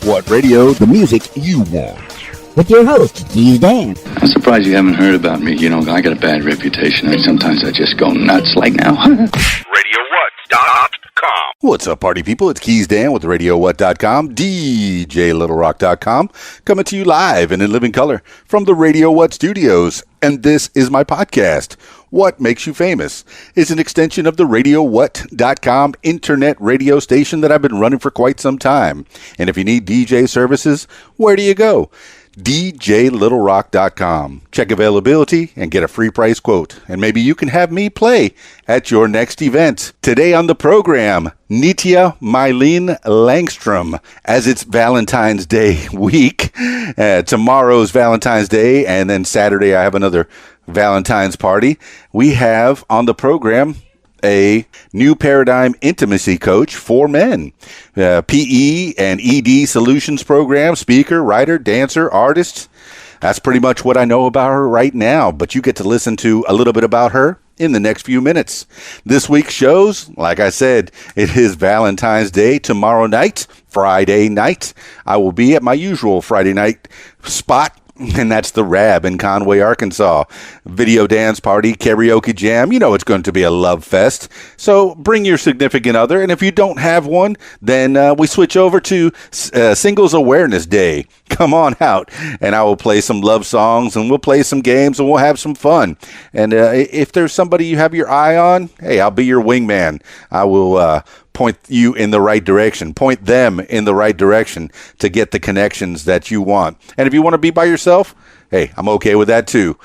What radio? The music you want. With your host, Keys Dan. I'm surprised you haven't heard about me. You know, I got a bad reputation, and sometimes I just go nuts like now. RadioWhat.com. What's up, party people? It's Keys Dan with RadioWhat.com, DJLittleRock.com, coming to you live and in living color from the Radio What studios. And this is my podcast, What Makes You Famous. It's an extension of the RadioWhat.com internet radio station that I've been running for quite some time. And if you need DJ services, where do you go? DJLittleRock.com. Check availability and get a free price quote. And maybe you can have me play at your next event. Today on the program, Nitya, Mahlynn, Langstrom, as it's Valentine's Day week. Tomorrow's Valentine's Day, and then Saturday I have another Valentine's party. We have on the program a new paradigm intimacy coach for men, PE and ED solutions program, speaker, writer, dancer, artist. That's pretty much what I know about her right now, but you get to listen to a little bit about her in the next few minutes. This week's shows, like I said, it is Valentine's Day tomorrow night, Friday night. I will be at my usual Friday night spot, and that's the Rab in Conway, Arkansas. Video dance party, karaoke jam. You know it's going to be a love fest. So bring your significant other. And if you don't have one, then we switch over to Singles Awareness Day. Come on out, and I will play some love songs, and we'll play some games, and we'll have some fun. And if there's somebody you have your eye on, hey, I'll be your wingman. I will point you in the right direction, point them in the right direction to get the connections that you want. And if you want to be by yourself, hey, I'm okay with that too.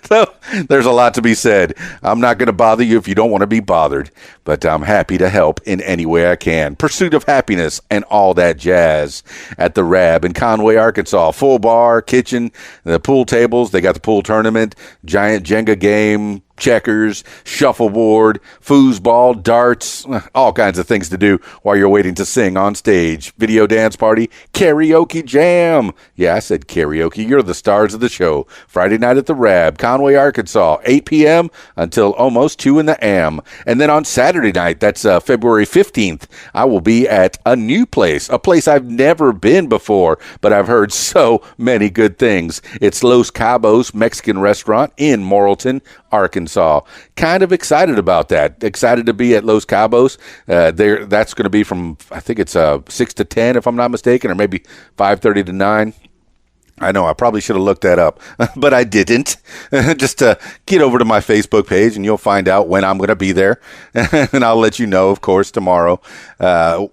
So there's a lot to be said. I'm not going to bother you if you don't want to be bothered, but I'm happy to help in any way I can. Pursuit of happiness and all that jazz at the Rab in Conway, Arkansas. Full bar, kitchen, the pool tables. They got the pool tournament, giant Jenga game, checkers, shuffleboard, foosball, darts, all kinds of things to do while you're waiting to sing on stage. Video dance party, karaoke jam. Yeah, I said karaoke. You're the stars of the show. Friday night at the Rab, Conway, Arkansas, 8 p.m. until almost 2 in the a.m. And then on Saturday night, that's February 15th, I will be at a new place, a place I've never been before, but I've heard so many good things. It's Los Cabos Mexican Restaurant in Morrilton, Arkansas. Kind of excited about that. Excited to be at Los Cabos. That's going to be from, I think it's 6 to 10, if I'm not mistaken, or maybe 5:30 to 9. I know, I probably should have looked that up, but I didn't. Just get over to my Facebook page, and you'll find out when I'm going to be there. And I'll let you know, of course, tomorrow a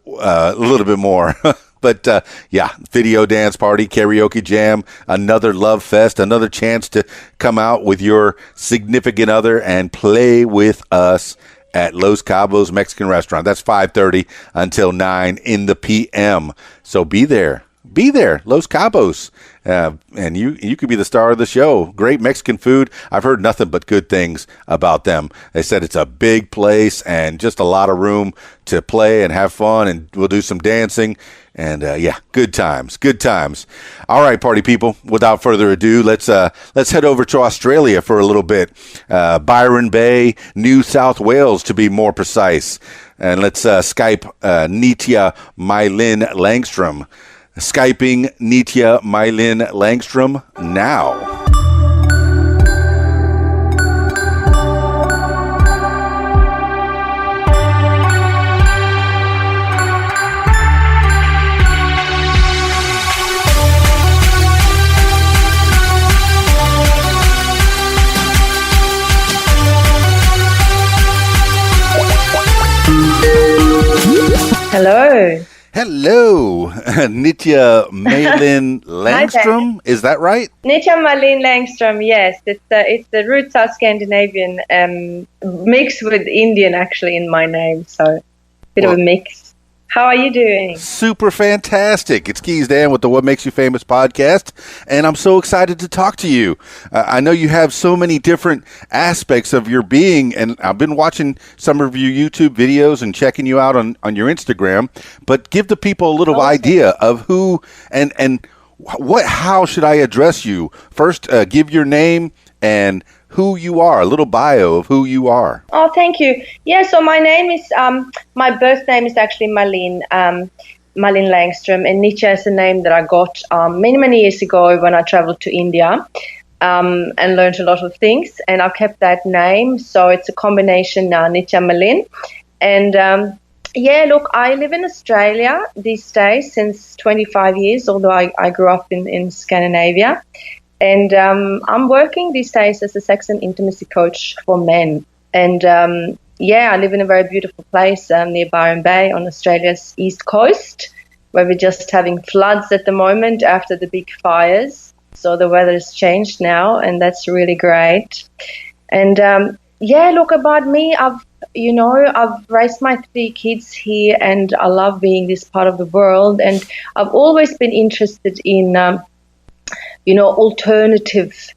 little bit more. But, yeah, video dance party, karaoke jam, another love fest, another chance to come out with your significant other and play with us at Los Cabos Mexican Restaurant. That's 5:30 until 9 in the p.m. So be there. Be there, Los Cabos, and you could be the star of the show. Great Mexican food. I've heard nothing but good things about them. They said it's a big place and just a lot of room to play and have fun, and we'll do some dancing. And yeah, good times, good times. All right, party people. Without further ado, let's head over to Australia for a little bit. Byron Bay, New South Wales, to be more precise. And let's Skype Nitya, Mahlynn, Langstrom. Skyping Nitya, Mahlynn, Langstrom now. Hello. Hello, Nitya, Mahlynn, Langstrom. Is that right? Nitya, Mahlynn, Langstrom. Yes, it's the roots are Scandinavian, mixed with Indian actually in my name, so bit of a mix. How are you doing? Super fantastic. It's Keys Dan with the What Makes You Famous podcast, and I'm so excited to talk to you. I know you have so many different aspects of your being, and I've been watching some of your YouTube videos and checking you out on your Instagram, but give the people a little idea of who and how should I address you? First, give your name and who you are, a little bio of who you are. Oh, thank you. Yeah, so my name is, my birth name is actually Mahlynn. Mahlynn Langstrom, and Nitya is a name that I got many, many years ago when I traveled to India and learned a lot of things. And I've kept that name, so it's a combination now, Nitya Mahlynn. And look, I live in Australia these days since 25 years, although I grew up in Scandinavia. And I'm working these days as a sex and intimacy coach for men. And I live in a very beautiful place near Byron Bay on Australia's east coast, where we're just having floods at the moment after the big fires. So the weather has changed now, and that's really great. And look, about me, I've raised my 3 kids here, and I love being this part of the world. And I've always been interested in alternative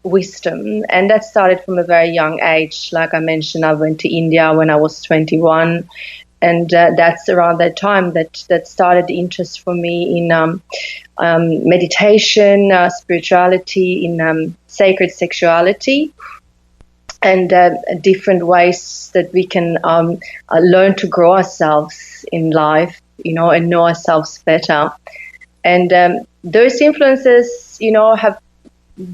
wisdom, and that started from a very young age. Like I mentioned, I went to India when I was 21, and that's around that time that started the interest for me in meditation, spirituality, in sacred sexuality, and different ways that we can learn to grow ourselves in life, and know ourselves better. And those influences, have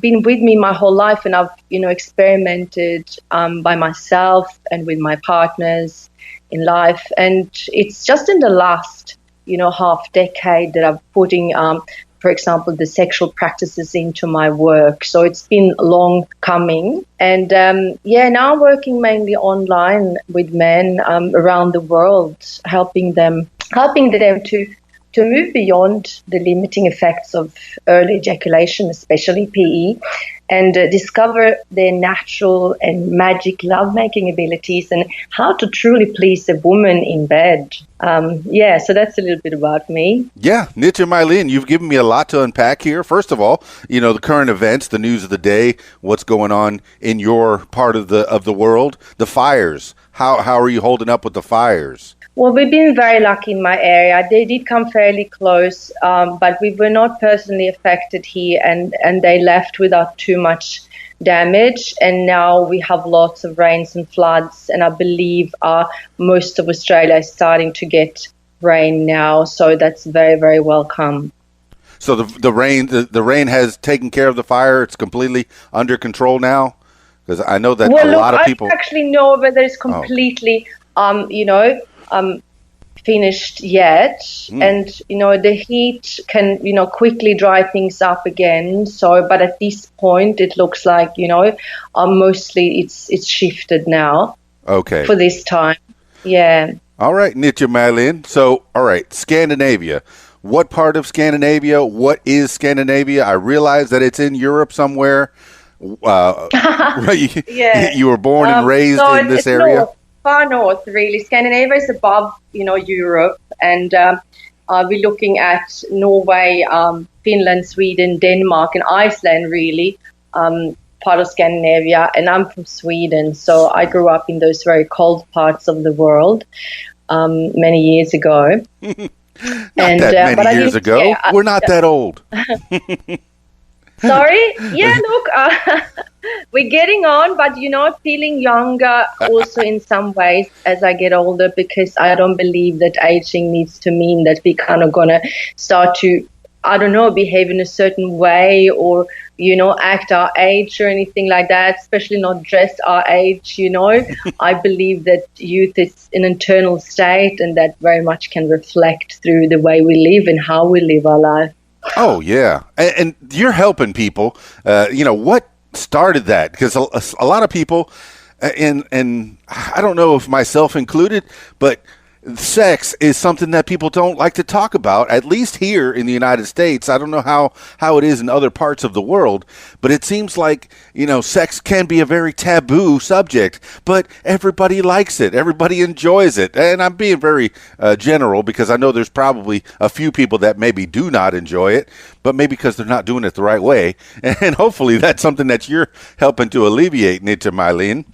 been with me my whole life, and I've, experimented by myself and with my partners in life. And it's just in the last, half decade that I'm putting, for example, the sexual practices into my work. So it's been long coming. And now I'm working mainly online with men around the world, helping them to move beyond the limiting effects of early ejaculation, especially PE, and discover their natural and magic lovemaking abilities and how to truly please a woman in bed. So that's a little bit about me. Yeah, Nitya Mahlynn, you've given me a lot to unpack here. First of all, the current events, the news of the day, what's going on in your part of the world, the fires. How are you holding up with the fires? Well, we've been very lucky in my area. They did come fairly close, but we were not personally affected here, and they left without too much damage. And now we have lots of rains and floods, and I believe most of Australia is starting to get rain now, so that's very, very welcome. So the rain has taken care of the fire. It's completely under control now, because I know that a lot of people. I don't actually know whether it's completely, finished yet. And the heat can quickly dry things up again. So, but at this point, it looks like mostly it's shifted now. Okay. For this time, yeah. All right, Nitya Mahlynn. So, all right, Scandinavia. What part of Scandinavia? What is Scandinavia? I realize that it's in Europe somewhere. Yeah. You were born and raised in this area? Far north, really. Scandinavia is above, Europe, and we're looking at Norway, Finland, Sweden, Denmark, and Iceland, really, part of Scandinavia. And I'm from Sweden, so I grew up in those very cold parts of the world many years ago. Not that many years ago. Yeah, we're not that old. Sorry? Yeah, look, we're getting on, but, feeling younger also in some ways as I get older, because I don't believe that aging needs to mean that we kind of going to start to, behave in a certain way or, act our age or anything like that, especially not dress our age, I believe that youth is an internal state, and that very much can reflect through the way we live and how we live our life. Oh, yeah. And you're helping people. What started that? Because a lot of people, and I don't know if myself included, but sex is something that people don't like to talk about, at least here in the United States. I don't know how it is in other parts of the world, but it seems like, sex can be a very taboo subject, but everybody likes it. Everybody enjoys it. And I'm being very general, because I know there's probably a few people that maybe do not enjoy it, but maybe because they're not doing it the right way. And hopefully that's something that you're helping to alleviate, Nitya Mahlynn.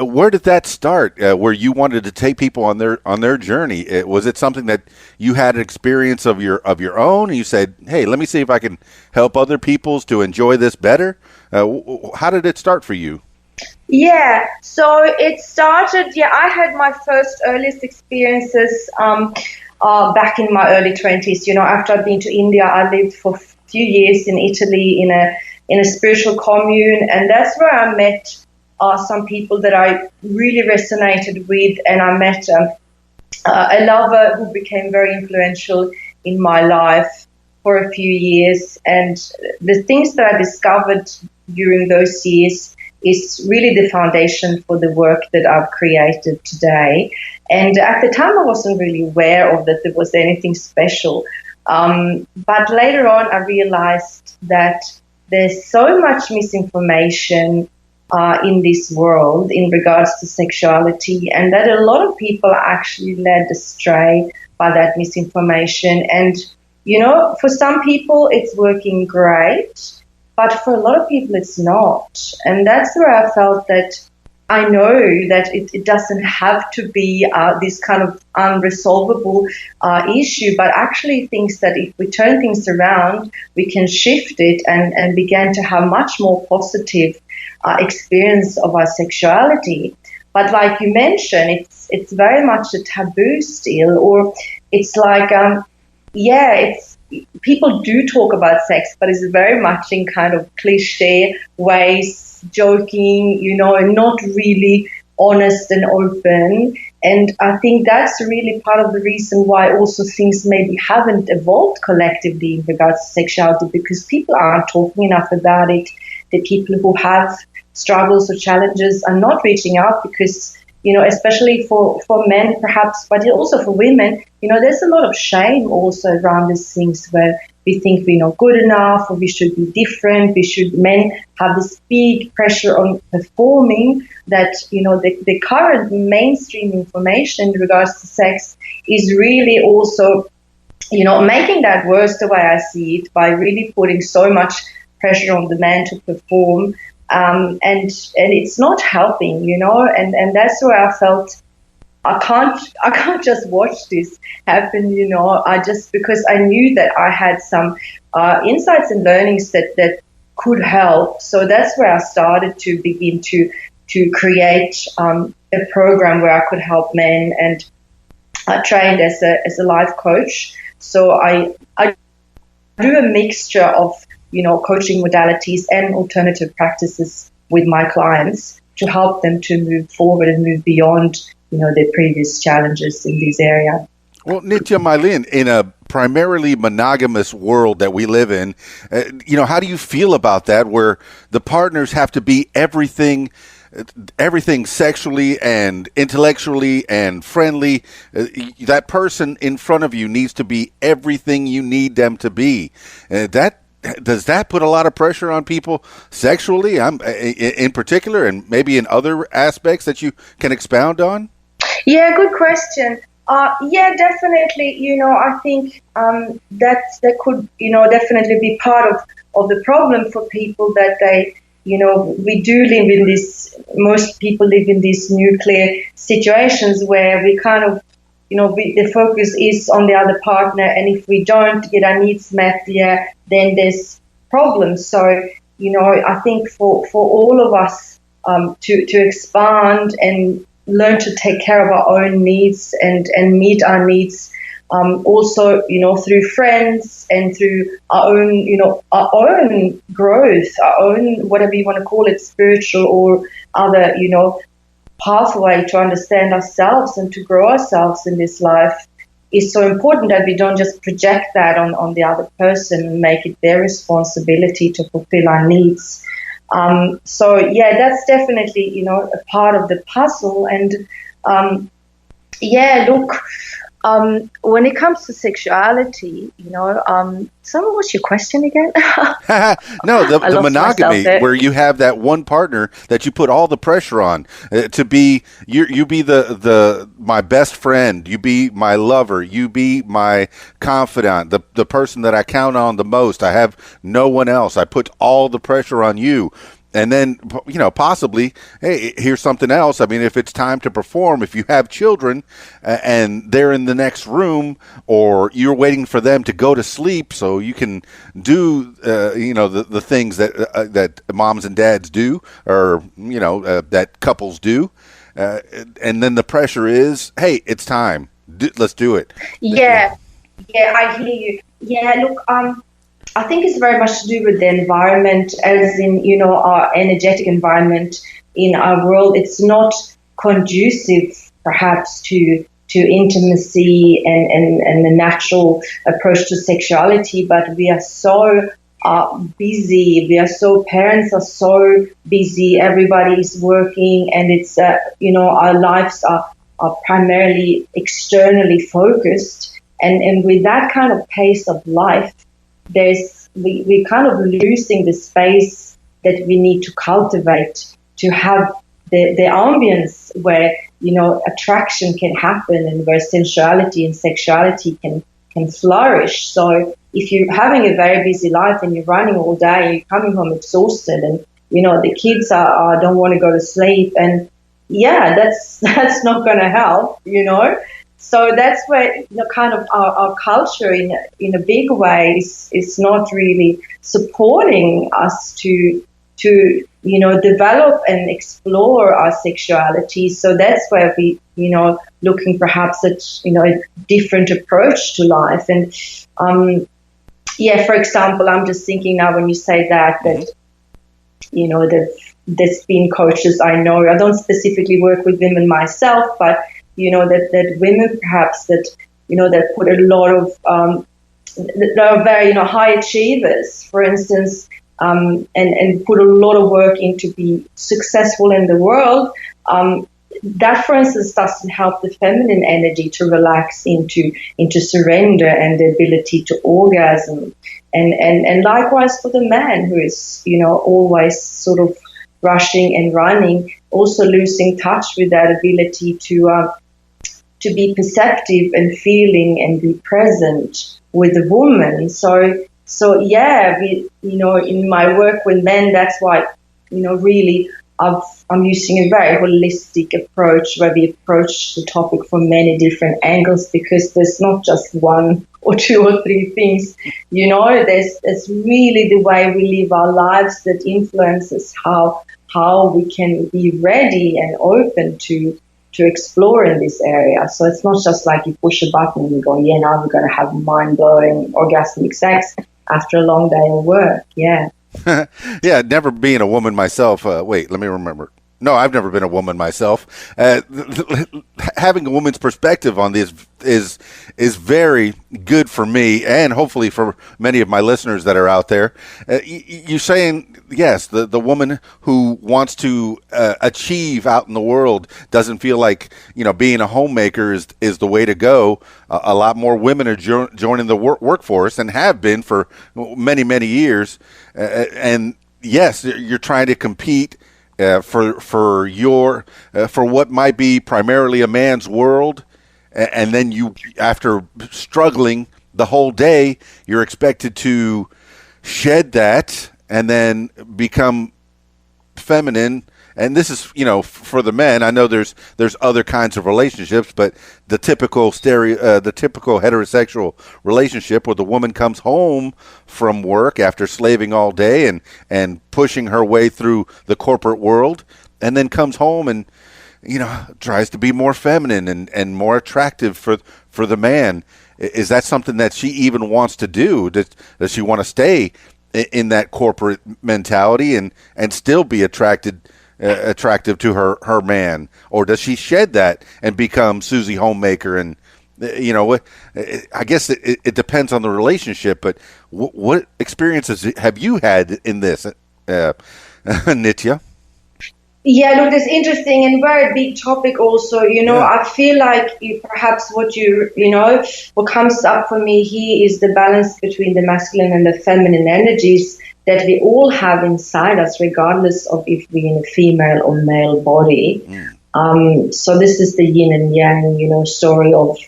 Where did that start, where you wanted to take people on their journey? Was it something that you had an experience of your own, and you said, hey, let me see if I can help other peoples to enjoy this better? How did it start for you? Yeah, so it started, I had my first earliest experiences back in my early 20s. After I'd been to India, I lived for a few years in Italy in a spiritual commune, and that's where I met some people that I really resonated with, and I met a lover who became very influential in my life for a few years. And the things that I discovered during those years is really the foundation for the work that I've created today. And at the time, I wasn't really aware of that there was anything special. But later on, I realized that there's so much misinformation in this world in regards to sexuality, and that a lot of people are actually led astray by that misinformation. And, for some people, it's working great, but for a lot of people, it's not. And that's where I felt that I know that it doesn't have to be this kind of unresolvable issue, but actually thinks that if we turn things around, we can shift it and begin to have much more positive experience of our sexuality. But like you mentioned, it's very much a taboo still, or it's like, people do talk about sex, but it's very much in kind of cliche ways, joking, and not really honest and open. And I think that's really part of the reason why also things maybe haven't evolved collectively in regards to sexuality, because people aren't talking enough about it. The people who have struggles or challenges are not reaching out because, especially for men perhaps, but also for women, there's a lot of shame also around these things where we think we're not good enough or we should be different. Men have this big pressure on performing that, the current mainstream information in regards to sex is really also, making that worse the way I see it, by really putting so much pressure on the man to perform. And it's not helping, and that's where I felt I can't just watch this happen, because I knew that I had some insights and learnings that could help. So that's where I started to begin to create a program where I could help men, and I trained as a life coach. So I do a mixture of coaching modalities and alternative practices with my clients to help them to move forward and move beyond, their previous challenges in this area. Well, Nitya, Mahlynn, in a primarily monogamous world that we live in, how do you feel about that, where the partners have to be everything sexually and intellectually and friendly? That person in front of you needs to be everything you need them to be. Does that put a lot of pressure on people sexually, in particular, and maybe in other aspects that you can expound on? Yeah, good question. Definitely. I think that could, definitely be part of the problem for people, that they, we do live in this, most people live in these nuclear situations where we kind of, the focus is on the other partner, and if we don't get our needs met, then there's problems. So, I think for all of us to expand and learn to take care of our own needs and meet our needs, also, through friends and through our own growth, our own, whatever you want to call it, spiritual or other, pathway to understand ourselves and to grow ourselves in this life, is so important that we don't just project that on the other person and make it their responsibility to fulfill our needs. That's definitely, a part of the puzzle. And when it comes to sexuality, what's your question again? No, the monogamy, where you have that one partner that you put all the pressure on to be, you be the my best friend, you be my lover, you be my confidant, the person that I count on the most. I have no one else. I put all the pressure on you. And then, possibly, hey, here's something else. I mean, if it's time to perform, if you have children and they're in the next room, or you're waiting for them to go to sleep so you can do, the things that moms and dads do, or, that couples do. And then the pressure is, hey, it's time. let's do it. Yeah, I hear you. Yeah, look, I think it's very much to do with the environment, as in, our energetic environment in our world. It's not conducive, perhaps, to intimacy and the natural approach to sexuality, but we are so busy. Parents are so busy. Everybody is working, and it's, our lives are primarily externally focused. And with that kind of pace of life, we're kind of losing the space that we need to cultivate to have the ambience where, attraction can happen and where sensuality and sexuality can flourish. So if you're having a very busy life and you're running all day, you're coming home exhausted, and, the kids don't want to go to sleep, and that's not going to help, So that's where kind of our culture in a big way is not really supporting us to develop and explore our sexuality. So that's where we looking perhaps at a different approach to life. And for example, I'm just thinking now when you say that there's been coaches I know. I don't specifically work with women myself, but that women perhaps that put a lot of that are very high achievers, for instance, and put a lot of work into be successful in the world. That, for instance, doesn't help the feminine energy to relax into surrender and the ability to orgasm, and likewise for the man who is always sort of rushing and running, also losing touch with that ability to be perceptive and feeling and be present with the woman. So we, in my work with men, that's why, really I'm using a very holistic approach where we approach the topic from many different angles, because there's not just one or two or three things, there's really the way we live our lives that influences how we can be ready and open to explore in this area. So it's not just like you push a button and you go, now we're going to have mind-blowing orgasmic sex after a long day of work. Yeah. Yeah, never being a woman myself. Wait, let me remember. No, I've never been a woman myself. Having a woman's perspective on this is very good for me, and hopefully for many of my listeners that are out there. You're saying, yes, the woman who wants to achieve out in the world doesn't feel like being a homemaker is the way to go. A lot more women are joining the workforce and have been for many years. And yes, you're trying to compete for what might be primarily a man's world, and then you, after struggling the whole day, you're expected to shed that and then become feminine. And this is, for the men. I know there's other kinds of relationships, but the typical heterosexual relationship where the woman comes home from work after slaving all day and pushing her way through the corporate world, and then comes home and tries to be more feminine and more attractive for the man. Is that something that she even wants to do? Does she want to stay in that corporate mentality and still be attractive to her man, or does she shed that and become Susie Homemaker? And I guess it depends on the relationship. But what experiences have you had in this, Nitya? Yeah, look, it's interesting and very big topic also. I feel like perhaps what comes up for me here is the balance between the masculine and the feminine energies that we all have inside us, regardless of if we're in a female or male body. So this is the yin and yang, story of,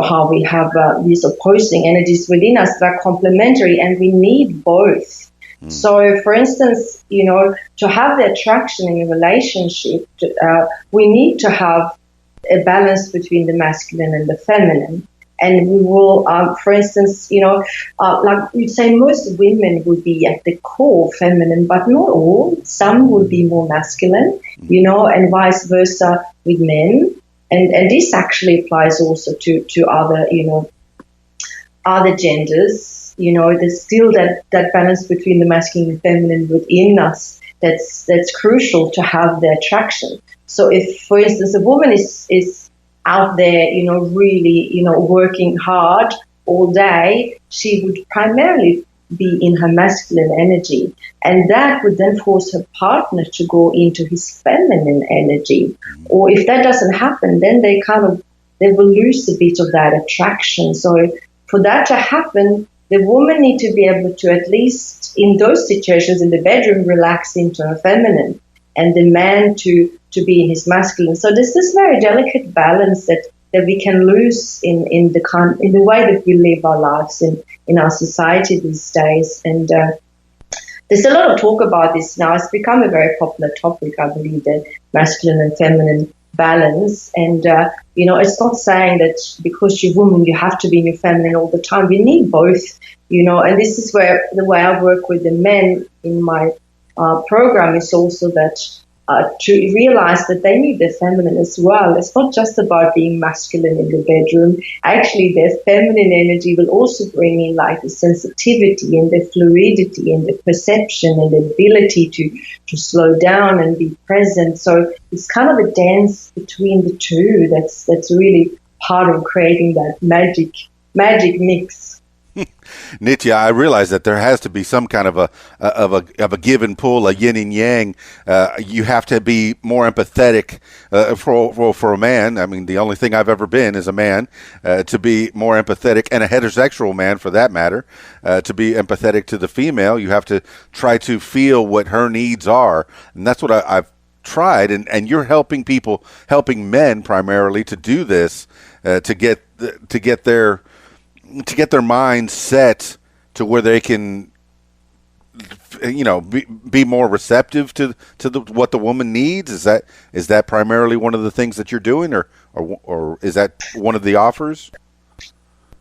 how we have these opposing energies within us that are complementary, and we need both. So, for instance, to have the attraction in a relationship, we need to have a balance between the masculine and the feminine. And we will, for instance, like you'd say, most women would be at the core feminine, but not all. Some would be more masculine, and vice versa with men. And this actually applies also to other, other genders. There's still that balance between the masculine and feminine within us that's crucial to have the attraction. So if, for instance, a woman is out there, really, working hard all day, she would primarily be in her masculine energy, and that would then force her partner to go into his feminine energy. Or if that doesn't happen, then they will lose a bit of that attraction. So for that to happen, the woman need to be able to, at least in those situations in the bedroom, relax into her feminine, and the man to be in his masculine. So there's this very delicate balance that we can lose in the way that we live our lives in our society these days. And there's a lot of talk about this now. It's become a very popular topic, I believe, the masculine and feminine balance. And it's not saying that because you're a woman you have to be in your feminine all the time. We need both, and this is where the way I work with the men in my program is also that to realize that they need their feminine as well. It's not just about being masculine in the bedroom. Actually, their feminine energy will also bring in like the sensitivity and the fluidity and the perception and the ability to slow down and be present. So it's kind of a dance between the two that's really part of creating that magic mix. Nitya, I realize that there has to be some kind of a give and pull, a yin and yang. You have to be more empathetic for a man. I mean, the only thing I've ever been is a man. To be more empathetic, and a heterosexual man for that matter, to be empathetic to the female, you have to try to feel what her needs are, and that's what I've tried. And you're helping men primarily to do this, to get their mind set to where they can, be more receptive to what the woman needs. Is that primarily one of the things that you're doing, or is that one of the offers?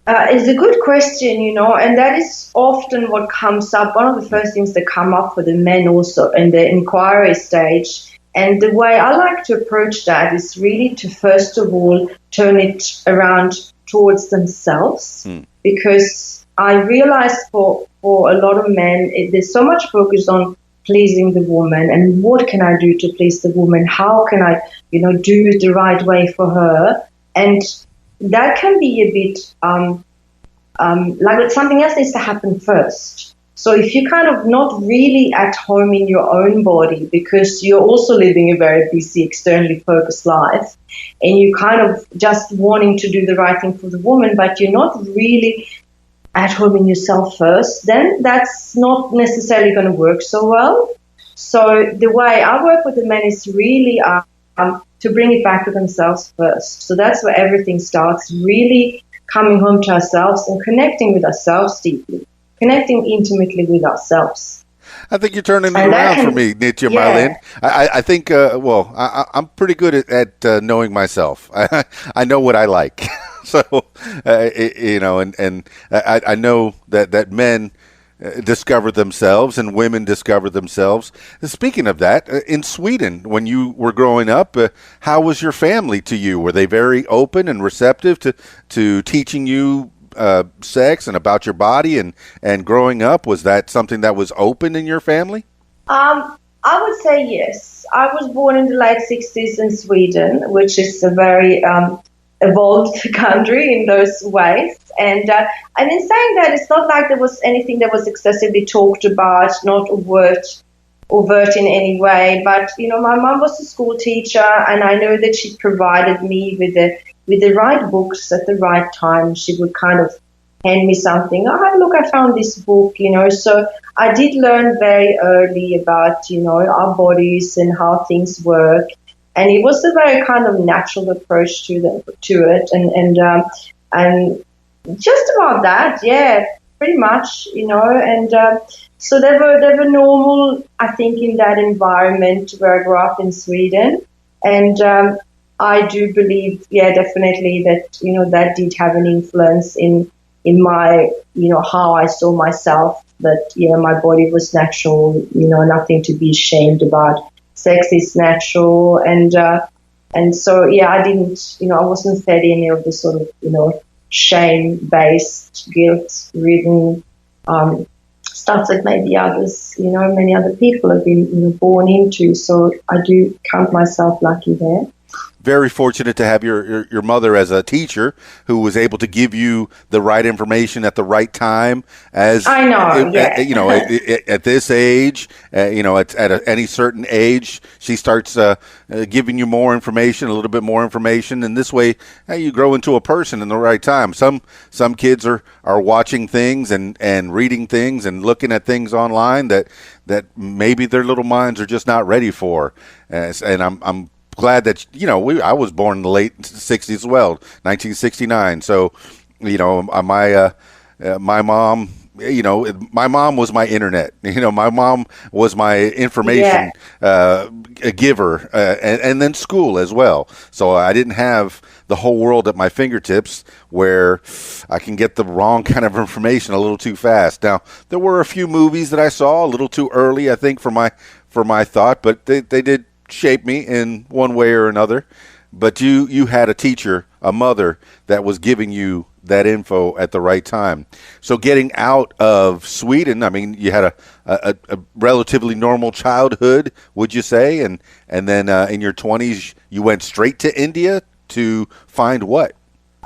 It's a good question, and that is often what comes up. One of the first things that come up for the men also in the inquiry stage. And the way I like to approach that is really to, first of all, turn it around towards themselves, because I realize for a lot of men, there's so much focus on pleasing the woman and what can I do to please the woman? How can I, do it the right way for her? And that can be a bit like something else needs to happen first. So if you're kind of not really at home in your own body because you're also living a very busy, externally focused life, and you kind of just wanting to do the right thing for the woman, but you're not really at home in yourself first, then that's not necessarily going to work so well. So the way I work with the men is really to bring it back to themselves first. So that's where everything starts, really coming home to ourselves and connecting with ourselves deeply. Connecting intimately with ourselves. I think you're turning it around for me, Nitya, Mahlynn. I think, I'm pretty good at knowing myself. I know what I like. So, and I know that men discover themselves and women discover themselves. Speaking of that, in Sweden, when you were growing up, how was your family to you? Were they very open and receptive to teaching you sex and about your body and growing up? Was that something that was open in your family? I would say yes. I was born in the late 60s in Sweden, which is a very evolved country in those ways. And in saying that, it's not like there was anything that was excessively talked about, not overt in any way. But, my mom was a school teacher, and I know that she provided me with the right books at the right time. She would kind of hand me something. Oh, look, I found this book, So I did learn very early about, our bodies and how things work. And it was a very kind of natural approach to it. And just about that, yeah, pretty much, And so they were normal, I think, in that environment where I grew up in Sweden. And I do believe, definitely that, that did have an influence in my, how I saw myself, that, my body was natural, nothing to be ashamed about. Sex is natural. And And so, I didn't, I wasn't fed any of the sort of, shame-based, guilt-ridden stuff that maybe others, many other people have been, born into. So I do count myself lucky there. Very fortunate to have your mother as a teacher who was able to give you the right information at the right time. As I know, at this age, at any certain age, she starts giving you more information, a little bit more information, and this way you grow into a person in the right time. Some kids are watching things and reading things and looking at things online that maybe their little minds are just not ready for. And I'm glad that I was born in the late 60s as well, 1969. So my mom, my mom was my internet. My mom was my information giver, and then school as well. So I didn't have the whole world at my fingertips where I can get the wrong kind of information a little too fast. Now, there were a few movies that I saw a little too early, I think, for my thought, but they did shape me in one way or another. But you had a teacher, a mother, that was giving you that info at the right time. So getting out of Sweden, I mean, you had a relatively normal childhood, would you say? And then in your 20s, you went straight to India to find what?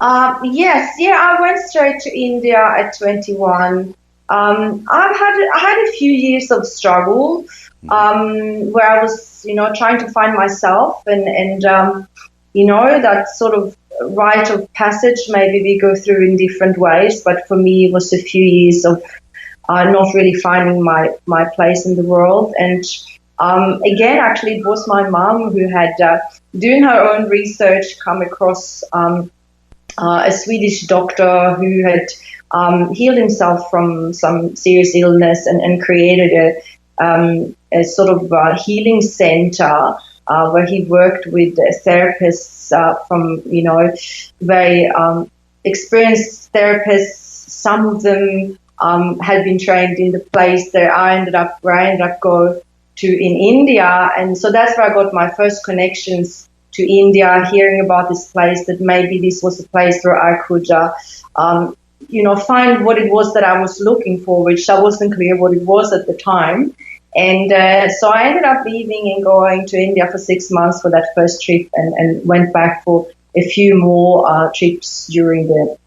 Yes, I went straight to India at 21. I had a few years of struggle where I was, trying to find myself and that sort of rite of passage. Maybe we go through in different ways, but for me, it was a few years of not really finding my place in the world. And again, actually, it was my mom who had, doing her own research, come across a Swedish doctor who had healed himself from some serious illness and created a sort of healing center where he worked with therapists from, very experienced therapists. Some of them had been trained in the place where I ended up going to in India. And so that's where I got my first connections to India, hearing about this place, that maybe this was a place where I could find what it was that I was looking for, which I wasn't clear what it was at the time. And so I ended up leaving and going to India for 6 months for that first trip, and went back for a few more trips during the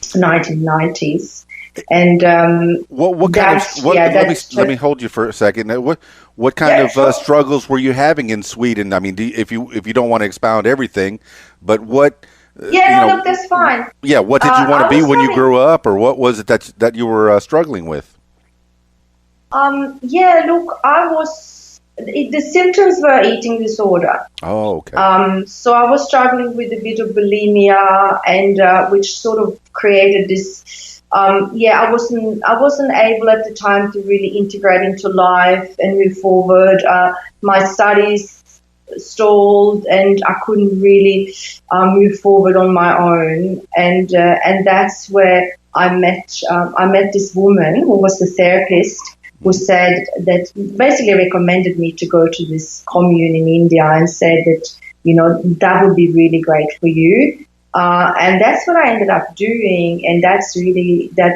1990s. And let me hold you for a second. What kind of struggles were you having in Sweden? I mean, if you don't want to expound everything, but what? Look, that's fine. Yeah, what did you want to be when you grew up, or what was it that you were struggling with? The symptoms were eating disorder. Oh, okay. So I was struggling with a bit of bulimia, and which sort of created this. I wasn't able at the time to really integrate into life and move forward. My studies stalled, and I couldn't really move forward on my own. And that's where I met this woman who was the therapist, who said that, basically recommended me to go to this commune in India, and said that, that would be really great for you. And that's what I ended up doing. And that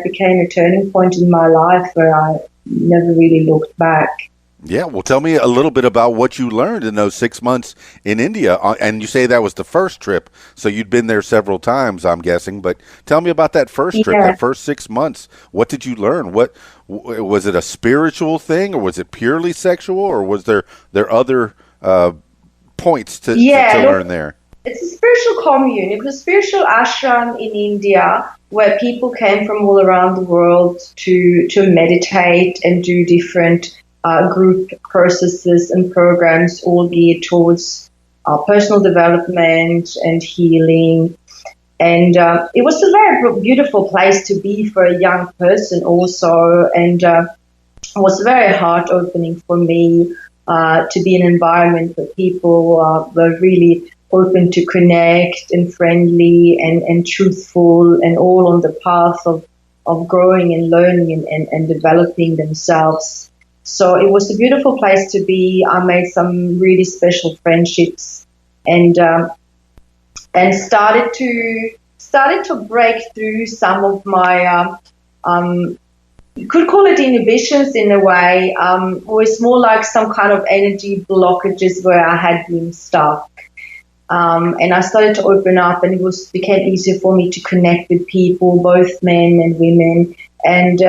became a turning point in my life where I never really looked back. Yeah, well, tell me a little bit about what you learned in those 6 months in India. And you say that was the first trip, so you'd been there several times, I'm guessing. But tell me about that first trip, that first 6 months. What did you learn? What was it, a spiritual thing, or was it purely sexual, or was there other points to learn there? It's a spiritual commune. It was a spiritual ashram in India where people came from all around the world to meditate and do different group processes and programs, all geared towards personal development and healing. And it was a very beautiful place to be for a young person also, and it was very heart-opening for me to be in an environment where people were really open to connect and friendly and truthful, and all on the path of growing and learning and developing themselves. So it was a beautiful place to be. I made some really special friendships, and started to break through some of my you could call it inhibitions in a way, or it's more like some kind of energy blockages where I had been stuck. And I started to open up, and it became easier for me to connect with people, both men and women. And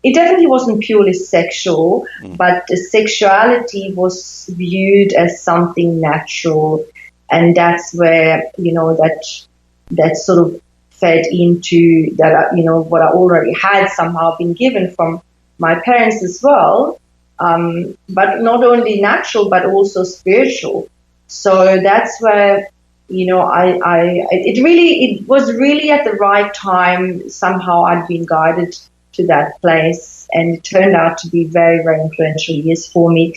it definitely wasn't purely sexual, but the sexuality was viewed as something natural. And that's where, that sort of fed into that, what I already had somehow been given from my parents as well, but not only natural, but also spiritual. So that's where, it was really at the right time. Somehow I'd been guided to that place, and it turned out to be very, very influential years for me.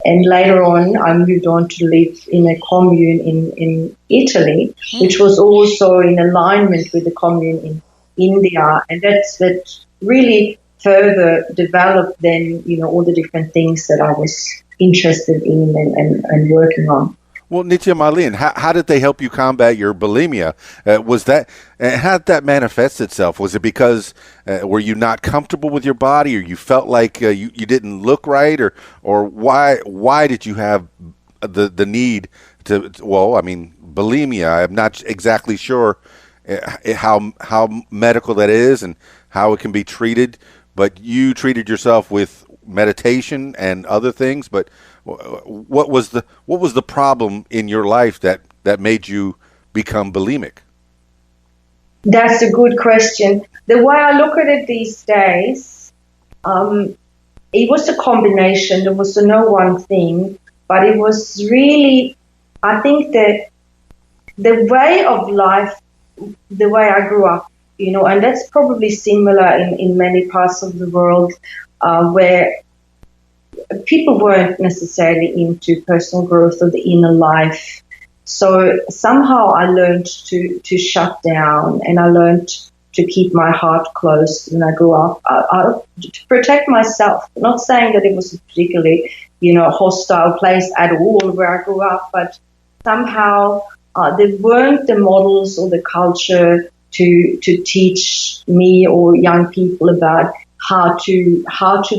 And later on, I moved on to live in a commune in Italy, which was also in alignment with the commune in India. And that really further developed then, all the different things that I was interested in and working on. Well, Nitya, Mahlynn, how did they help you combat your bulimia? How did that manifest itself? Was it because were you not comfortable with your body, or you felt like you didn't look right, or why did you have the need to? Well, I mean, bulimia. I'm not exactly sure how medical that is and how it can be treated, but you treated yourself with meditation and other things. But what was the problem in your life that made you become bulimic? That's a good question. The way I look at it these days, it was a combination. There was no one thing, but it was really, I think that the way of life, the way I grew up, and that's probably similar in many parts of the world, where people weren't necessarily into personal growth or the inner life. So somehow I learned to shut down, and I learned to keep my heart closed when I grew up, to protect myself. Not saying that it was a particularly, hostile place at all where I grew up, but somehow there weren't the models or the culture to teach me or young people about how to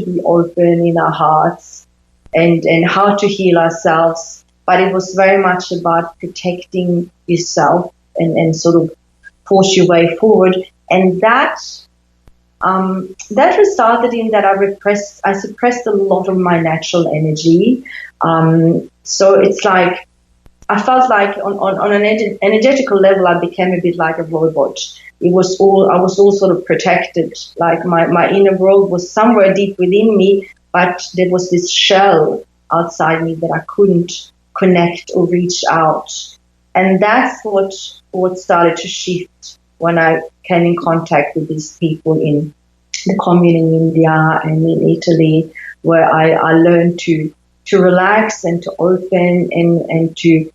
be open in our hearts and how to heal ourselves. But it was very much about protecting yourself and sort of force your way forward. And that resulted in that I suppressed a lot of my natural energy. So it's like I felt like on an energetical level, I became a bit like a robot. I was all sort of protected. Like my inner world was somewhere deep within me, but there was this shell outside me that I couldn't connect or reach out. And that's what started to shift when I came in contact with these people in the commune in India and in Italy, where I learned to relax and to open and to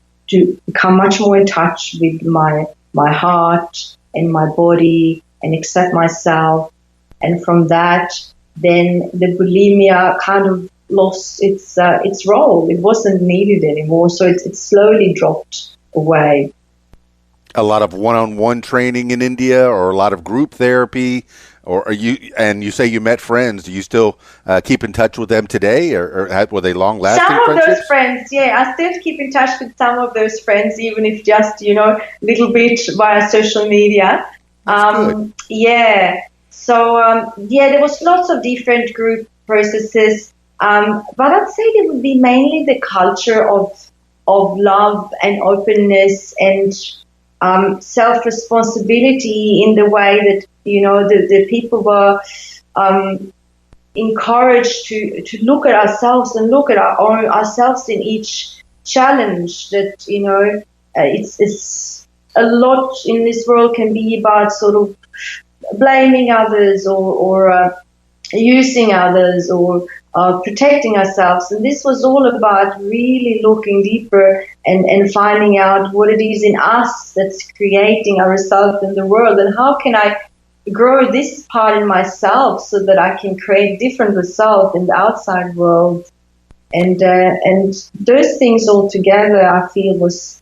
become much more in touch with my heart and my body and accept myself. And from that, then the bulimia kind of lost its role. It wasn't needed anymore, so it slowly dropped away. A lot of one-on-one training in India, or a lot of group therapy, or you say you met friends. Do you still keep in touch with them today, or were they long-lasting friendships? Some of friendships? those friends, yeah, I still keep in touch with some of those friends, even if just little bit via social media. Good. Yeah. So there was lots of different group processes, but I'd say it would be mainly the culture of love and openness and self-responsibility, in the way that the people were encouraged to look at ourselves and look at ourselves in each challenge. That it's a lot in this world can be about sort of blaming others or using others or protecting ourselves. And this was all about really looking deeper and finding out what it is in us that's creating a result in the world, and how can I grow this part in myself so that I can create different results in the outside world. And those things all together, I feel, was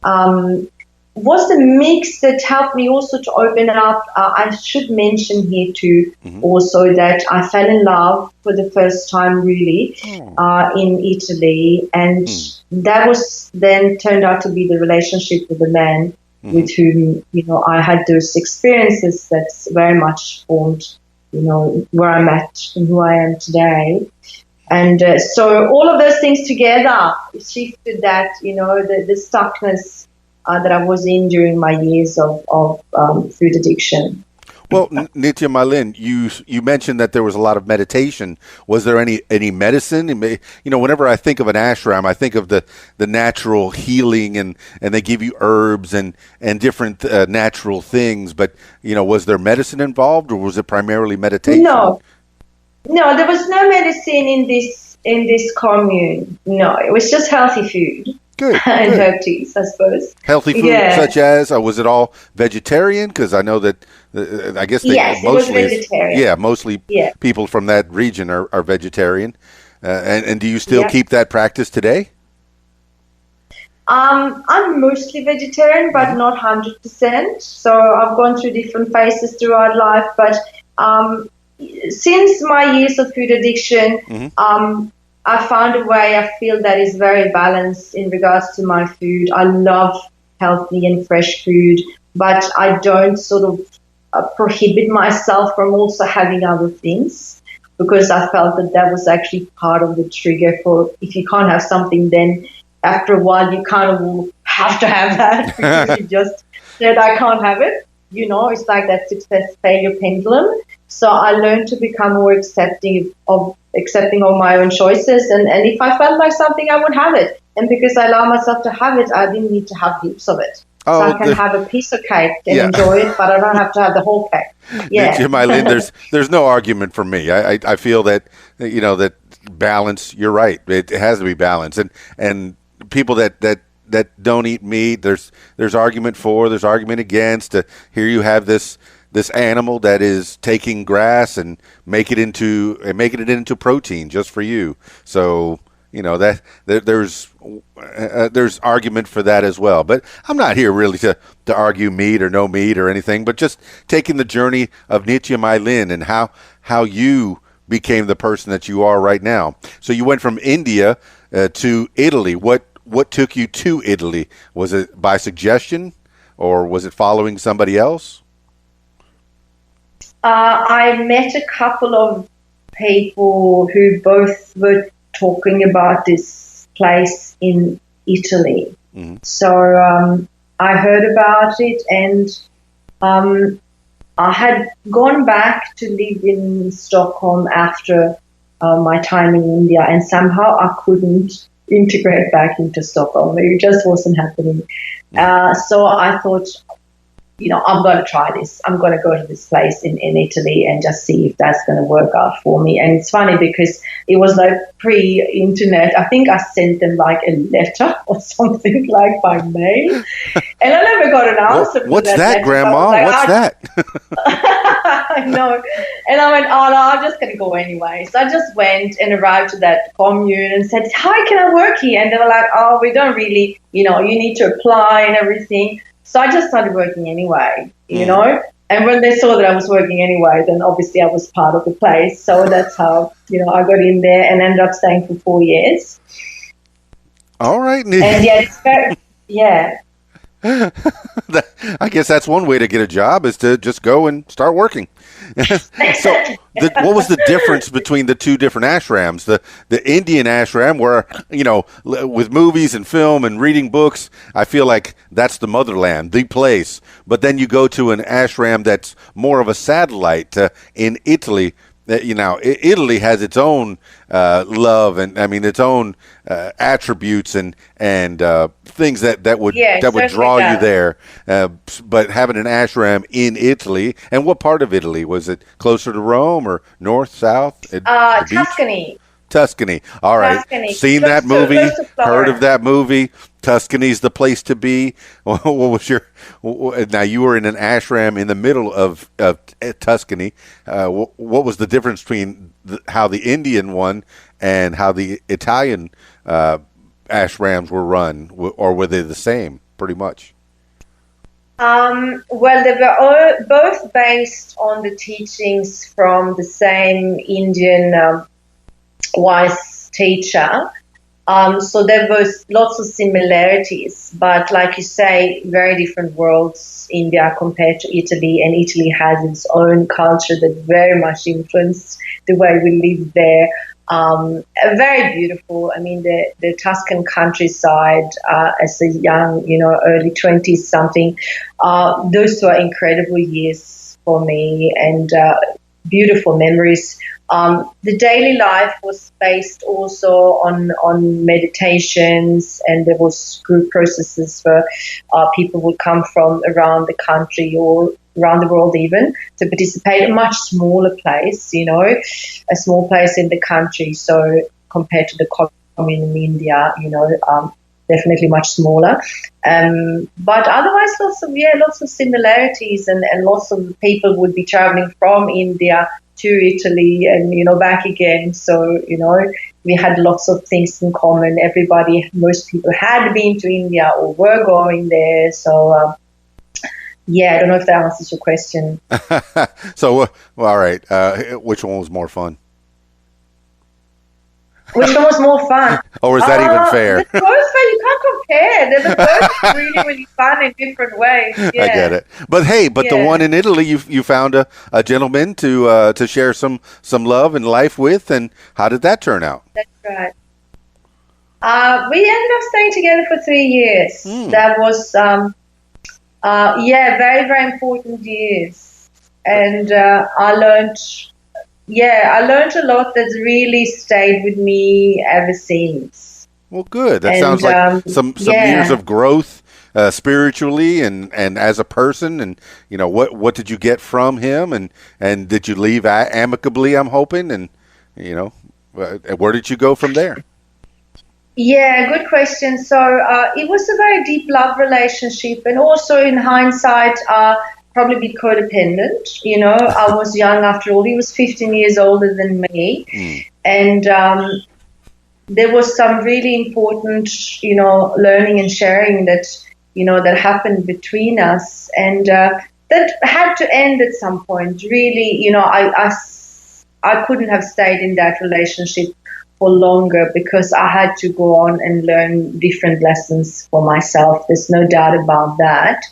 the mix that helped me also to open up. I should mention here too, also that I fell in love for the first time really in Italy, and that was then turned out to be the relationship with the man with whom I had those experiences that's very much formed where I'm at and who I am today. And so all of those things together shifted that, the stuckness that I was in during my years of food addiction. Well, Nitya, Mahlynn, you mentioned that there was a lot of meditation. Was there any medicine? Whenever I think of an ashram, I think of the natural healing, and they give you herbs and different natural things. But was there medicine involved, or was it primarily meditation? No, there was no medicine in this commune. No, it was just healthy food. Good. And herb teas, I suppose. Healthy food, such as, was it all vegetarian? Because I know that, I guess yes, mostly, it was vegetarian. Mostly people from that region are vegetarian. And do you still keep that practice today? I'm mostly vegetarian, but not 100%. So I've gone through different phases throughout life. But since my years of food addiction, I found a way I feel that is very balanced in regards to my food. I love healthy and fresh food, but I don't sort of prohibit myself from also having other things, because I felt that was actually part of the trigger for, if you can't have something, then after a while you kind of will have to have that because you just said, I can't have it. It's like that success failure pendulum. So I learned to become more accepting of my own choices, and if I felt like something, I would have it. And because I allow myself to have it, I didn't need to have heaps of it. So I can have a piece of cake and enjoy it, but I don't have to have the whole cake. Yeah, Mahlynn, there's no argument for me. I feel that that balance. You're right. It has to be balanced, and people that don't eat meat, there's argument for, there's argument against. Here you have this animal that is taking grass and making it into protein just for you. So that there's argument for that as well. But I'm not here really to argue meat or no meat or anything, but just taking the journey of Nitya Mahlynn and how you became the person that you are right now. So you went from India to Italy. What took you to Italy? Was it by suggestion, or was it following somebody else? I met a couple of people who both were talking about this place in Italy. So I heard about it, and I had gone back to live in Stockholm after my time in India, and somehow I couldn't integrate back into Stockholm. It just wasn't happening. So I thought, I'm going to try this. I'm going to go to this place in Italy and just see if that's going to work out for me. And it's funny because it was like pre-internet. I think I sent them like a letter or something like by mail. And I never got an answer. What's that, Grandma? Like, what's that? I know. And I went, oh, no, I'm just going to go anyway. So I just went and arrived to that commune and said, hi, can I work here? And they were like, oh, we don't really, you need to apply and everything. So I just started working anyway, and when they saw that I was working anyway, then obviously I was part of the place. So that's how, I got in there and ended up staying for 4 years. All right. And it's very, I guess that's one way to get a job, is to just go and start working. So what was the difference between the two different ashrams? The Indian ashram, where, with movies and film and reading books, I feel like that's the motherland, the place. But then you go to an ashram that's more of a satellite in Italy. Italy has its own love and its own attributes and things that would draw you there. But having an ashram in Italy, and what part of Italy was it? Closer to Rome or north, south? Tuscany. All right. Tuscany. Seen that movie? Heard of that movie? Tuscany's the place to be. What was now you were in an ashram in the middle of Tuscany. What was the difference between how the Indian one and how the Italian ashrams were run, or were they the same, pretty much? Well, they were both based on the teachings from the same Indian wise teacher. So there was lots of similarities, but like you say, very different worlds, India compared to Italy, and Italy has its own culture that very much influenced the way we live there. Very beautiful. I mean, the Tuscan countryside, as a young, early 20s something, those were incredible years for me, and beautiful memories. The daily life was based also on meditations, and there was group processes where people would come from around the country or around the world even to participate. A much smaller place, a small place in the country. So compared to the commune in India, definitely much smaller. But otherwise, lots of similarities, and lots of people would be traveling from India to Italy and, back again. So, we had lots of things in common. Most people had been to India or were going there. So, I don't know if that answers your question. So, all right. Which one was more fun? Which one was more fun? Or is that even fair? They're both fun. You can't compare. They're both really, really fun in different ways. Yeah. I get it. But hey, the one in Italy, you found a gentleman to share some love and life with, and how did that turn out? That's right. We ended up staying together for 3 years. That was, very, very important years. And I learned a lot that's really stayed with me ever since. Well, good. That sounds like some years of growth spiritually and as a person. And what did you get from him? And did you leave amicably? I'm hoping. And where did you go from there? Yeah, good question. So it was a very deep love relationship, and also in hindsight, probably be codependent. I was young after all. He was 15 years older than me. And there was some really important, learning and sharing that, that happened between us. And that had to end at some point. Really, I couldn't have stayed in that relationship for longer because I had to go on and learn different lessons for myself. There's no doubt about that.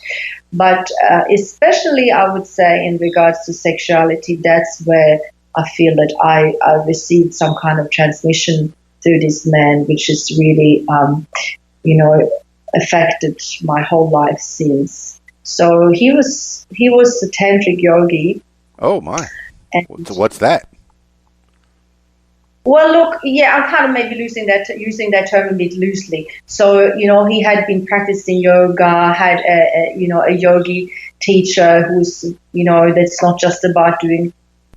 But especially, I would say, in regards to sexuality, that's where I feel that I received some kind of transmission through this man, which has really, affected my whole life since. So he was a tantric yogi. Oh my! And what's that? Well, look, I'm kind of maybe using that term a bit loosely. So, he had been practicing yoga, had a yogi teacher who's, that's not just about doing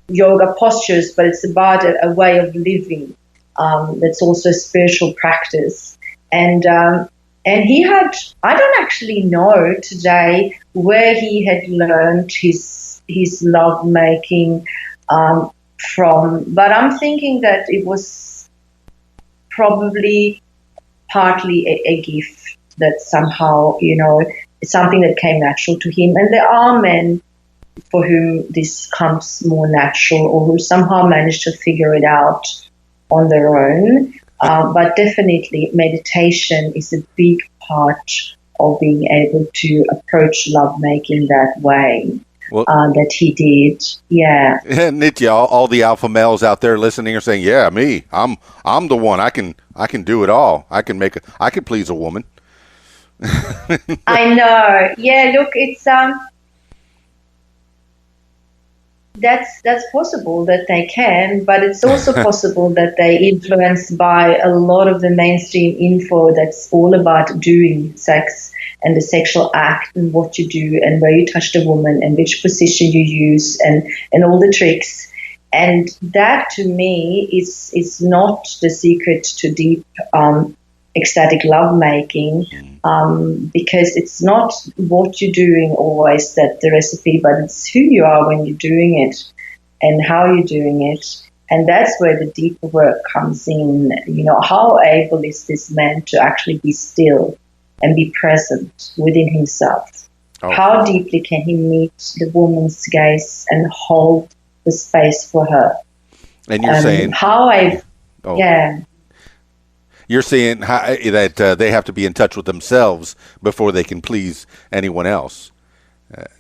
yoga postures, but it's about a way of living. That's also a spiritual practice. And he had, I don't actually know today where he had learned his love making, from, but I'm thinking that it was probably partly a gift that somehow, something that came natural to him. And there are men for whom this comes more natural or who somehow manage to figure it out on their own. But definitely meditation is a big part of being able to approach lovemaking that way. Well, that he did, yeah. Nitya, all the alpha males out there listening are saying, "Yeah, me, I'm the one. I can do it all. I can please a woman." I know. Yeah, look, it's that's possible that they can, but it's also possible that they're influenced by a lot of the mainstream info that's all about doing sex and the sexual act and what you do and where you touch the woman and which position you use and all the tricks. And that to me is not the secret to deep ecstatic lovemaking, because it's not what you're doing always that the recipe, but it's who you are when you're doing it and how you're doing it. And that's where the deeper work comes in. How able is this man to actually be still and be present within himself? Oh. How deeply can he meet the woman's gaze and hold the space for her? And you're saying yeah. You're saying that they have to be in touch with themselves before they can please anyone else.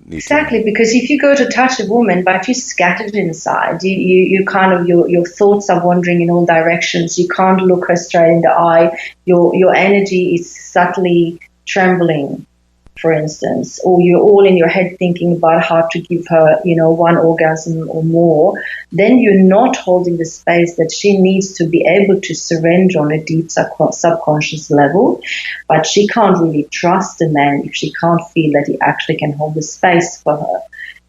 Exactly, because if you go to touch a woman, but you're scattered inside, you kind of your thoughts are wandering in all directions. You can't look her straight in the eye. Your energy is subtly trembling, for instance, or you're all in your head thinking about how to give her, one orgasm or more. Then you're not holding the space that she needs to be able to surrender on a deep subconscious level. But she can't really trust the man if she can't feel that he actually can hold the space for her.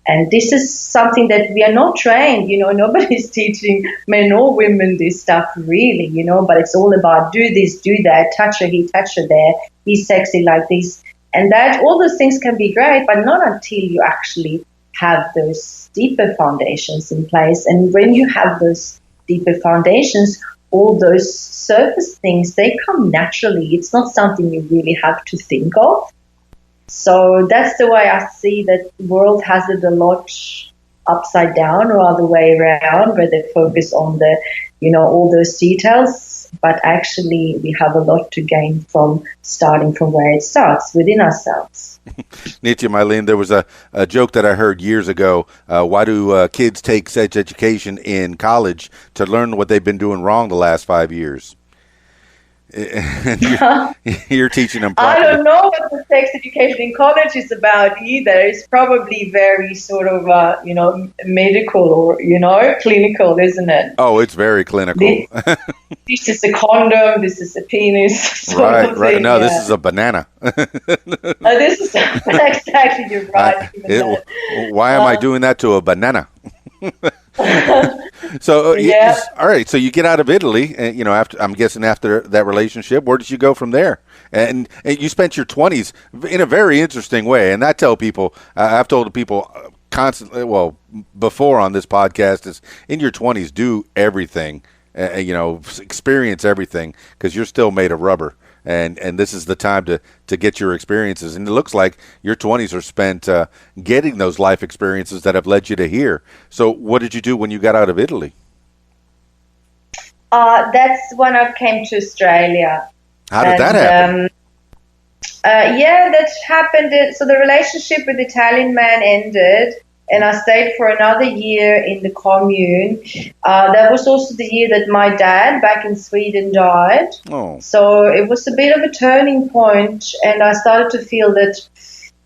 And this is something that we are not trained, nobody's teaching men or women this stuff really, but it's all about do this, do that, touch her here, touch her there, be sexy like this. And that all those things can be great, but not until you actually have those deeper foundations in place. And when you have those deeper foundations, all those surface things, they come naturally. It's not something you really have to think of. So that's the way I see that the world has it a lot upside down or other way around, where they focus on the, all those details. But actually, we have a lot to gain from starting from where it starts, within ourselves. Nitya, Mahlynn, there was a joke that I heard years ago. Why do kids take sex education in college to learn what they've been doing wrong the last 5 years? You're teaching them properly. I don't know what the sex education in college is about either. It's probably very sort of, medical or, clinical, isn't it? Oh, it's very clinical. This is a condom, this is a penis. Right. No, this is a banana. This is exactly, you're right. Why am I doing that to a banana? So all right. So you get out of Italy, and after that relationship, where did you go from there? And you spent your 20s in a very interesting way. And I tell people, I've told people constantly, well, before on this podcast, is in your 20s, do everything, experience everything, because you're still made of rubber. And this is the time to get your experiences. And it looks like your 20s are spent getting those life experiences that have led you to here. So what did you do when you got out of Italy? That's when I came to Australia. How did that happen? That happened. So the relationship with the Italian man ended, and I stayed for another year in the commune. That was also the year that my dad back in Sweden died. Oh. So it was a bit of a turning point, and I started to feel that,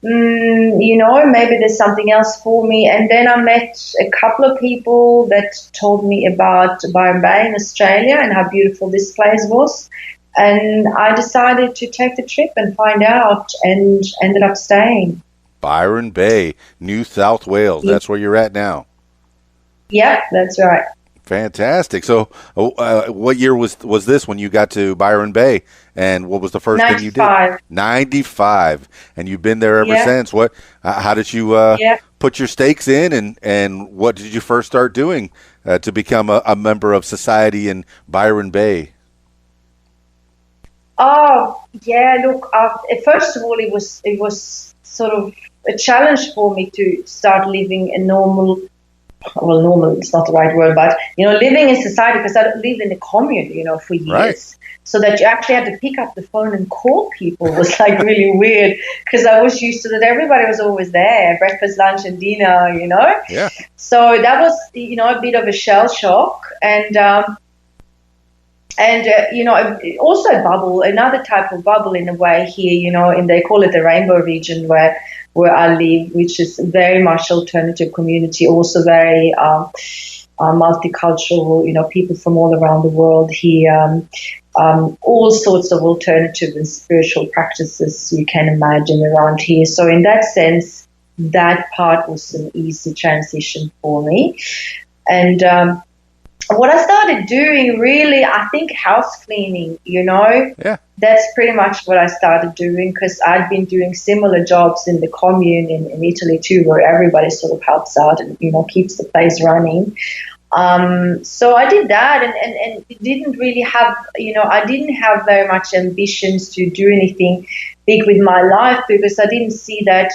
maybe there's something else for me. And then I met a couple of people that told me about Byron Bay in Australia and how beautiful this place was. And I decided to take the trip and find out, and ended up staying. Byron Bay, New South Wales. That's where you're at now. Yep, that's right. Fantastic. So what year was this when you got to Byron Bay? And what was the first thing you did? 95. And you've been there ever since. How did you put your stakes in, and what did you first start doing to become a member of society in Byron Bay? Oh, yeah, look, first of all, it was sort of a challenge for me to start living a normal, it's not the right word, but, living in society, because I lived in a commune, for years. Right. So that you actually had to pick up the phone and call people was like really weird, because I was used to that everybody was always there, breakfast, lunch, and dinner, Yeah. So that was, a bit of a shell shock. And also a bubble, another type of bubble in a way here, and they call it the Rainbow region where I live, which is very much alternative community, also very multicultural, people from all around the world here, all sorts of alternative and spiritual practices you can imagine around here. So in that sense, that part was an easy transition for me. And what I started doing, really, I think house cleaning, Yeah. That's pretty much what I started doing, because I'd been doing similar jobs in the commune in Italy too, where everybody sort of helps out and, keeps the place running. So I did that, and didn't really have, I didn't have very much ambitions to do anything big with my life, because I didn't see that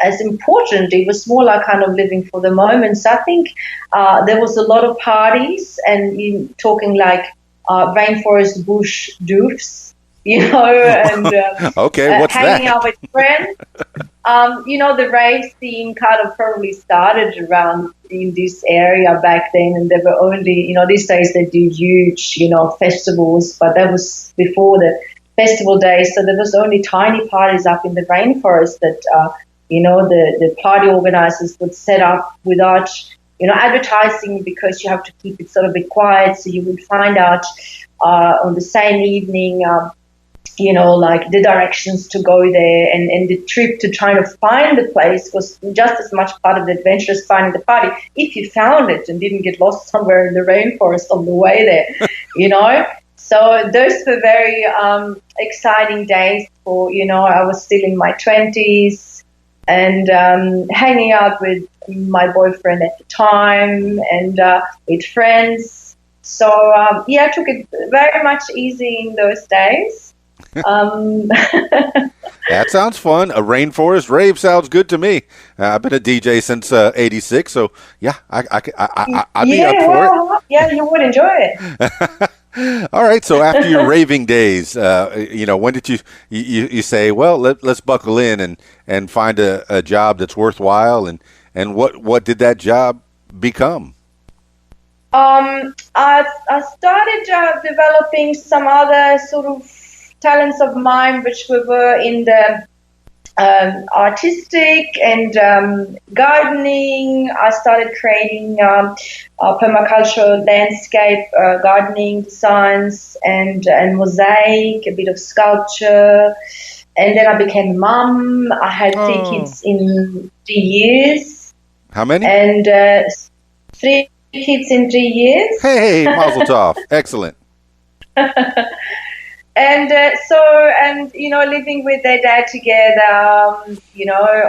as important. It was more like kind of living for the moment. So I think there was a lot of parties, and talking like rainforest bush doofs, and Okay, what's hanging that? out with friends. The rave scene kind of probably started around in this area back then, and there were only, these days they do huge, festivals, but that was before the festival days, so there was only tiny parties up in the rainforest that, the party organizers would set up without, advertising, because you have to keep it sort of a bit quiet, so you would find out on the same evening, like the directions to go there, and the trip to try to find the place was just as much part of the adventure as finding the party, if you found it and didn't get lost somewhere in the rainforest on the way there. So those were very exciting days for, I was still in my 20s, and hanging out with my boyfriend at the time, and with friends. So, I took it very much easy in those days. That sounds fun. A rainforest rave sounds good to me. I've been a DJ since '86, so yeah, I'd be up for it. Yeah, you would enjoy it. All right. So after your raving days, when did you say, well, let's buckle in and find a job that's worthwhile, and what did that job become? I started developing some other sort of talents of mine, which were in the artistic and gardening. I started creating permacultural landscape gardening designs and mosaic, a bit of sculpture. And then I became a mum. I had 3 kids in 3 years. How many? And 3 kids in 3 years. Hey, mazel tov. Excellent. And living with their dad together,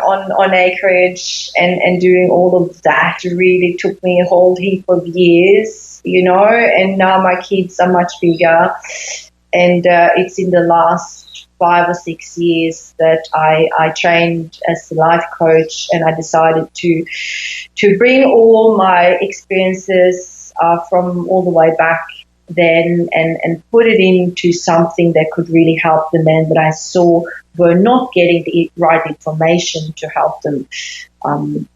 on acreage and doing all of that really took me a whole heap of years, and now my kids are much bigger, and it's in the last 5 or 6 years that I trained as a life coach, and I decided to bring all my experiences from all the way back then and put it into something that could really help the men that I saw were not getting the right information to help them.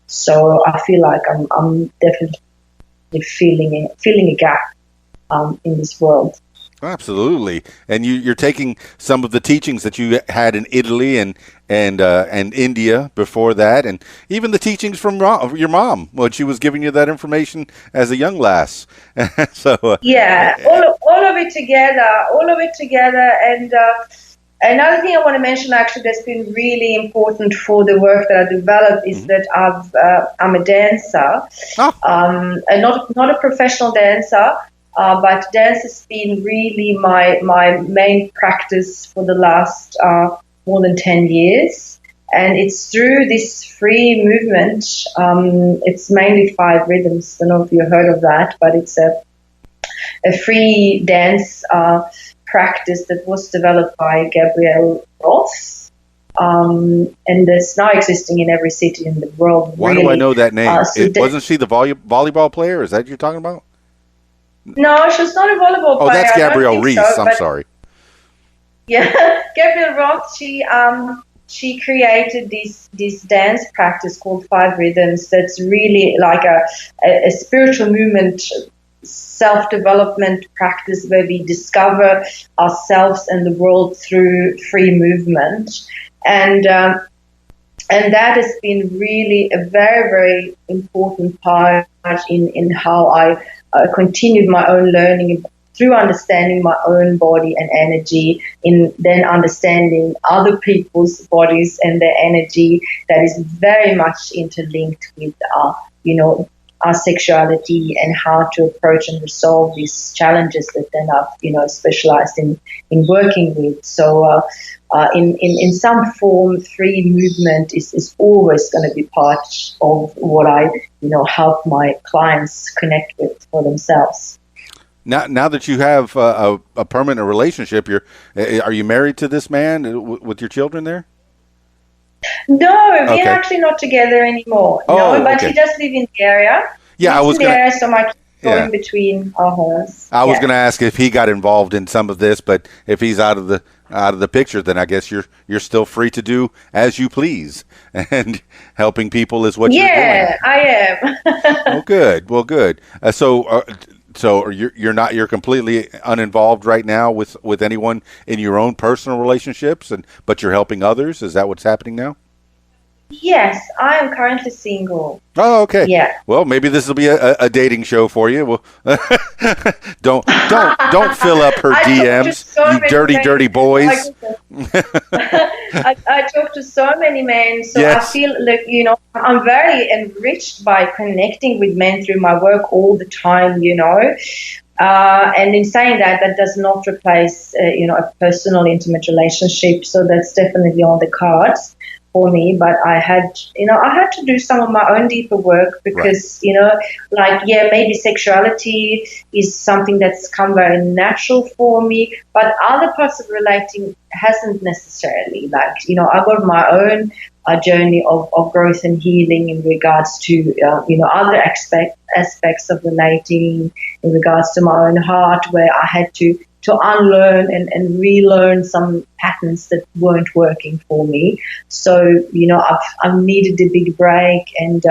So I feel like I'm definitely filling a gap in this world. Absolutely, and you're taking some of the teachings that you had in Italy and India before that, and even the teachings from your mom when she was giving you that information as a young lass. So all of it together, and another thing I want to mention actually that's been really important for the work that I developed is that I'm a dancer, and not a professional dancer. But dance has been really my main practice for the last more than 10 years. And it's through this free movement. It's mainly 5 rhythms. I don't know if you heard of that, but it's a free dance practice that was developed by Gabrielle Roth. And it's now existing in every city in the world. Why do I know that name? Wasn't she the volleyball player? Is that what you're talking about? No, she's not a volleyball player. Oh, that's Gabrielle Reese. I'm sorry. Yeah, Gabrielle Roth. She created this dance practice called 5 Rhythms. That's really like a spiritual movement, self-development practice where we discover ourselves and the world through free movement, and that has been really a very, very important part in how I continued my own learning through understanding my own body and energy, in then understanding other people's bodies and their energy that is very much interlinked with, our sexuality and how to approach and resolve these challenges that then I've specialized in working with. So in some form, free movement is always going to be part of what I help my clients connect with for themselves. Now that you have a permanent relationship, are you married to this man with your children there? No, we're actually not together anymore. Oh, no, but okay. he does live in the area. Yeah, I was in the gonna. area, so my kids go Yeah. in between our homes. I was going to ask if he got involved in some of this, but if he's out of the picture, then I guess you're still free to do as you please, and helping people is what you're doing. Yeah, I am. Well, good. So you're completely uninvolved right now with anyone in your own personal relationships, but you're helping others. Is that what's happening now? Yes, I am currently single. Oh, okay. Yeah. Well, maybe this will be a dating show for you. Well, don't fill up her DMs, you dirty boys. I talk to so many men, so Yes. I feel like I'm very enriched by connecting with men through my work all the time. And in saying that does not replace a personal, intimate relationship. So that's definitely on the cards for me, but I had to do some of my own deeper work because, maybe sexuality is something that's come very natural for me, but other parts of relating hasn't necessarily. I got my own journey of growth and healing in regards to, other aspects of relating, in regards to my own heart, where I had to unlearn and relearn some patterns that weren't working for me. So, I've needed a big break, and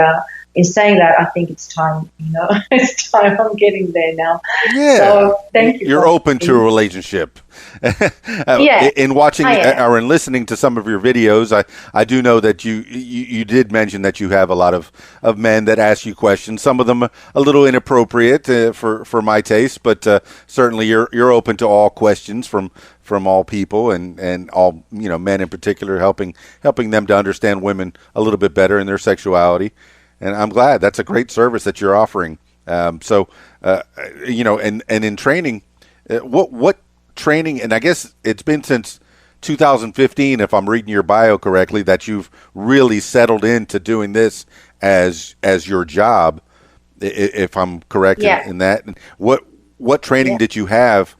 in saying that, I think it's time, it's time I'm getting there now. Yeah. So thank you. You're open to a relationship. Yeah. In watching or in listening to some of your videos, I do know that you did mention that you have a lot of men that ask you questions. Some of them a little inappropriate for my taste, but certainly you're open to all questions from all people and all men in particular, helping them to understand women a little bit better in their sexuality. And I'm glad. That's a great service that you're offering. And in training, what training, and I guess it's been since 2015, if I'm reading your bio correctly, that you've really settled into doing this as your job, if I'm correct in that. What training did you have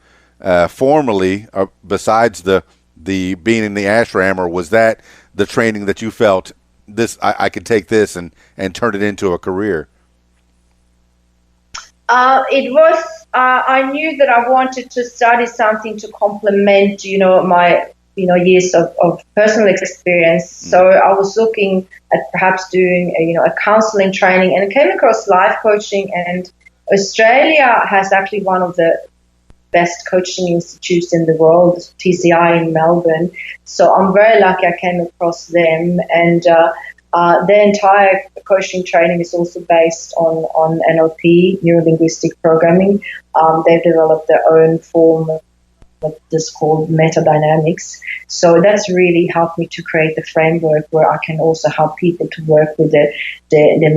formally besides the being in the ashram, or was that the training that you felt this I could take this and turn it into a career? It was. I knew that I wanted to study something to complement, my, years of personal experience. So I was looking at perhaps doing, a counseling training, and I came across life coaching. And Australia has actually one of the best coaching institutes in the world, TCI in Melbourne. So I'm very lucky I came across them, and their entire coaching training is also based on NLP, neuro-linguistic programming. They've developed their own form of what is called metadynamics. So that's really helped me to create the framework where I can also help people to work with the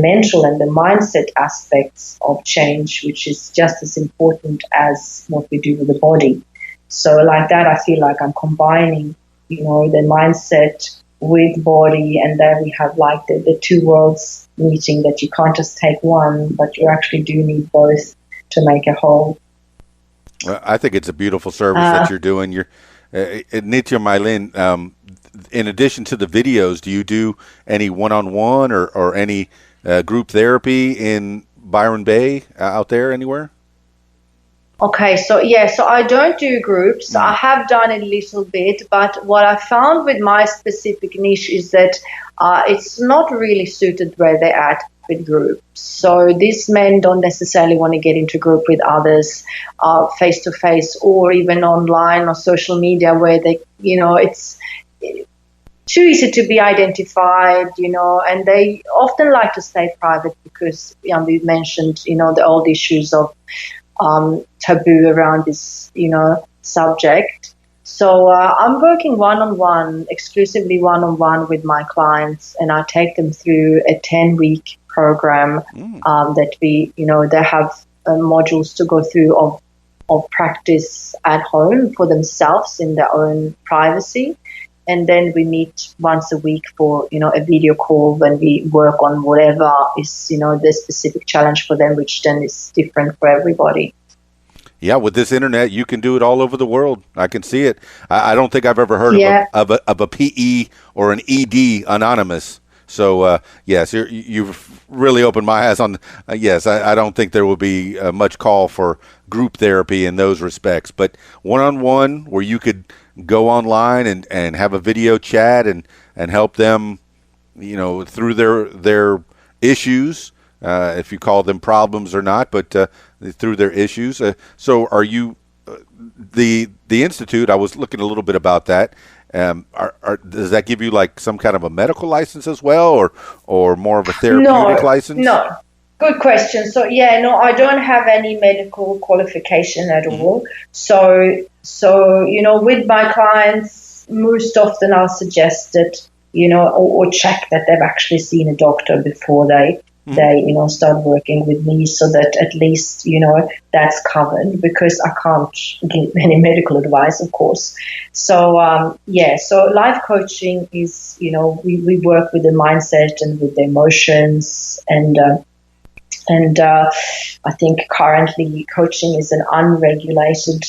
mental and the mindset aspects of change, which is just as important as what we do with the body. So like that, I feel like I'm combining, the mindset with body, and then we have like the two worlds meeting, that you can't just take one, but you actually do need both to make a whole. Well, I think it's a beautiful service that you're doing. You're Nitya, Mahlynn, in addition to the videos, do you do any one-on-one or any group therapy in Byron Bay out there anywhere? Okay, so I don't do groups. I have done a little bit, but what I found with my specific niche is that it's not really suited where they're at with groups. So these men don't necessarily want to get into group with others face to face, or even online or social media, where they, it's too easy to be identified, and they often like to stay private because we mentioned, the old issues of taboo around this, subject. So I'm working one-on-one, exclusively one-on-one with my clients, and I take them through a 10-week program that they have modules to go through of practice at home for themselves in their own privacy. And then we meet once a week for, a video call when we work on whatever is, the specific challenge for them, which then is different for everybody. Yeah, with this internet, you can do it all over the world. I can see it. I don't think I've ever heard of a PE or an ED anonymous. So, yes, you've really opened my eyes on, yes, I don't think there will be much call for group therapy in those respects. But one-on-one, where you could go online and have a video chat and help them, through their issues, if you call them problems or not, but through their issues. So are you, the Institute, I was looking a little bit about that. Does that give you like some kind of a medical license as well, or more of a therapeutic license? No. Good question. So I don't have any medical qualification at all. So with my clients, most often I'll suggest that or check that they've actually seen a doctor before they start working with me, so that at least that's covered, because I can't give any medical advice, of course. So so life coaching is we work with the mindset and with the emotions, and I think currently coaching is an unregulated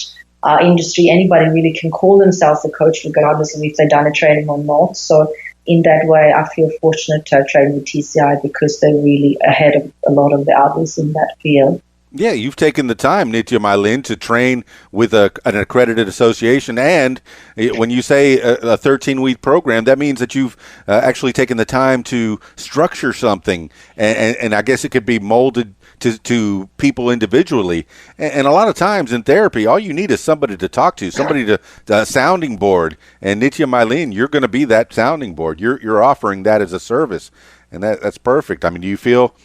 industry. Anybody really can call themselves a coach, regardless of if they've done a training or not. So in that way, I feel fortunate to have trained with TCI, because they're really ahead of a lot of the others in that field. Yeah, you've taken the time, Nitya Mahlynn, to train with an accredited association. And when you say a 13-week program, that means that you've actually taken the time to structure something. And I guess it could be molded to people individually. And a lot of times in therapy, all you need is somebody to talk to, somebody to sounding board. And Nitya Mahlynn, you're going to be that sounding board. You're offering that as a service. And that's perfect. I mean, do you feel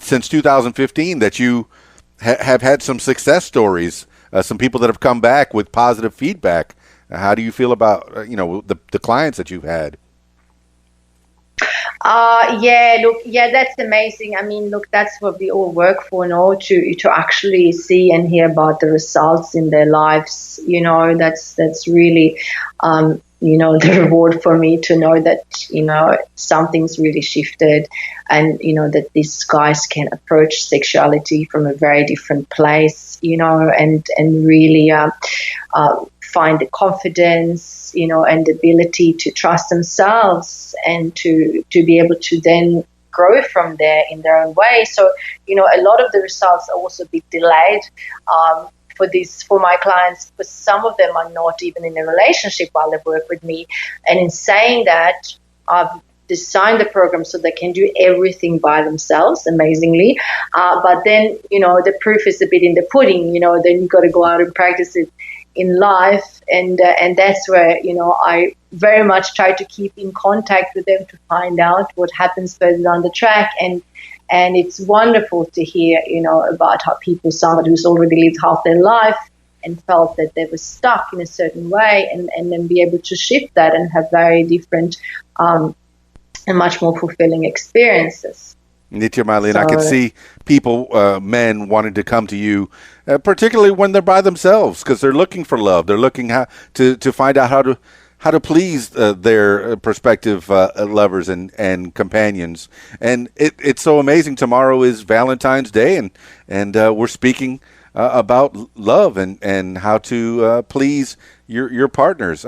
since 2015 that you have had some success stories, some people that have come back with positive feedback? How do you feel about the clients that you've had? That's amazing. I mean, look, that's what we all work for, to actually see and hear about the results in their lives. That's really the reward for me, to know that something's really shifted, and that these guys can approach sexuality from a very different place, and really find the confidence, and the ability to trust themselves, and to be able to then grow from there in their own way. So, a lot of the results are also a bit delayed for my clients, because some of them are not even in a relationship while they work with me. And in saying that, I've designed the program so they can do everything by themselves, amazingly. But then, the proof is a bit in the pudding. Then you've got to go out and practice it in life, and that's where I very much try to keep in contact with them to find out what happens further down the track. And it's wonderful to hear about how somebody who's already lived half their life and felt that they were stuck in a certain way, and then be able to shift that and have very different and much more fulfilling experiences. Nitya Mahlynn, I can see people, men, wanting to come to you, particularly when they're by themselves, because they're looking for love. They're looking to find out how to please their prospective lovers and companions. And it's so amazing. Tomorrow is Valentine's Day, and we're speaking about love and how to please your partners.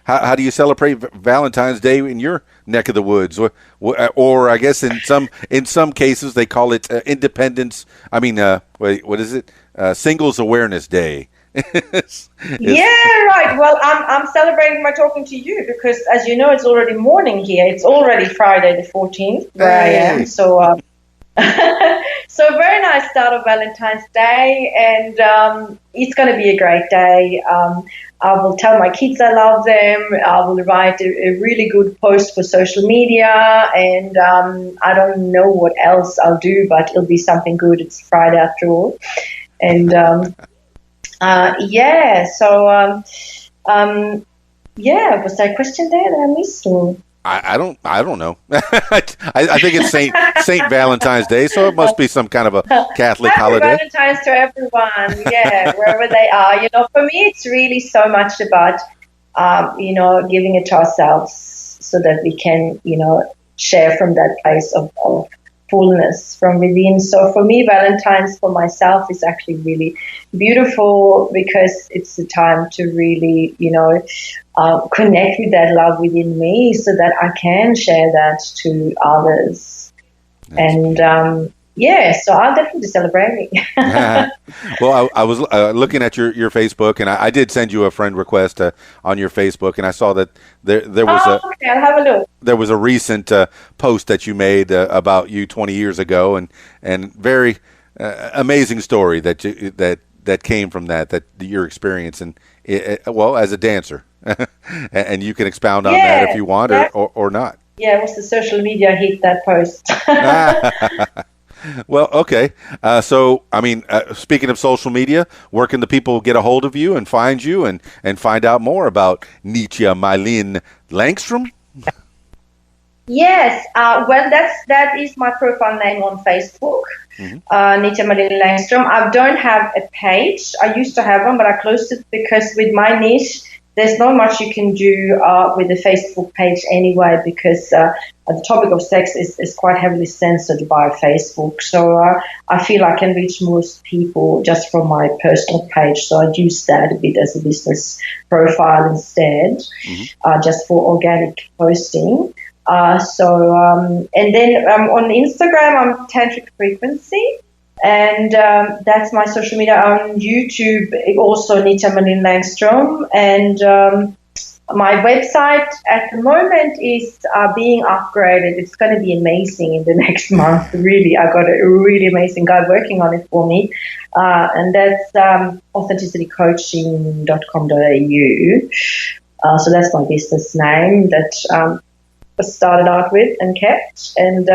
How do you celebrate Valentine's Day in your neck of the woods? Or I guess in some cases they call it Independence. I mean, what is it? Singles Awareness Day. Right. Well, I'm celebrating by talking to you, because, as you know, it's already morning here. It's already Friday the 14th where I am. So, so very nice start of Valentine's Day, and it's going to be a great day. I will tell my kids I love them. I will write a really good post for social media, and I don't know what else I'll do, but it'll be something good. It's Friday after all. And was that a question there that I missed? Or? I don't know. I think it's Saint Valentine's Day, so it must be some kind of a Catholic Happy holiday. Valentine's to everyone. Yeah, wherever they are. For me, it's really so much about, giving it to ourselves so that we can, share from that place of fullness from within. So for me, Valentine's for myself is actually really beautiful because it's the time to really, connect with that love within me so that I can share that to others. And so I'll definitely be celebrating. Well, I was looking at your Facebook, and I did send you a friend request on your Facebook, and I saw that there was okay, I'll have a look. there was a recent post that you made about you 20 years ago, and very amazing story that came from that your experience and as a dancer, and you can expound on that if you want or not. Yeah, it was the social media hit, that post. Well, okay. So, I mean, speaking of social media, where can the people get a hold of you and find you and find out more about Nitya Mahlynn Langstrom? Yes, that is my profile name on Facebook, Nitya Mahlynn Langstrom. I don't have a page. I used to have one, but I closed it because with my niche, there's not much you can do with the Facebook page anyway, because the topic of sex is quite heavily censored by Facebook. So I feel I can reach most people just from my personal page. So I use that a bit as a business profile instead, just for organic posting. And then on Instagram, I'm Tantric Frequency. And that's my social media. On YouTube, also Nitya Mahlynn Langstrom. And my website at the moment is being upgraded. It's going to be amazing in the next month. Really, I got a really amazing guy working on it for me. And that's authenticitycoaching.com.au. So that's my business name that I started out with and kept. And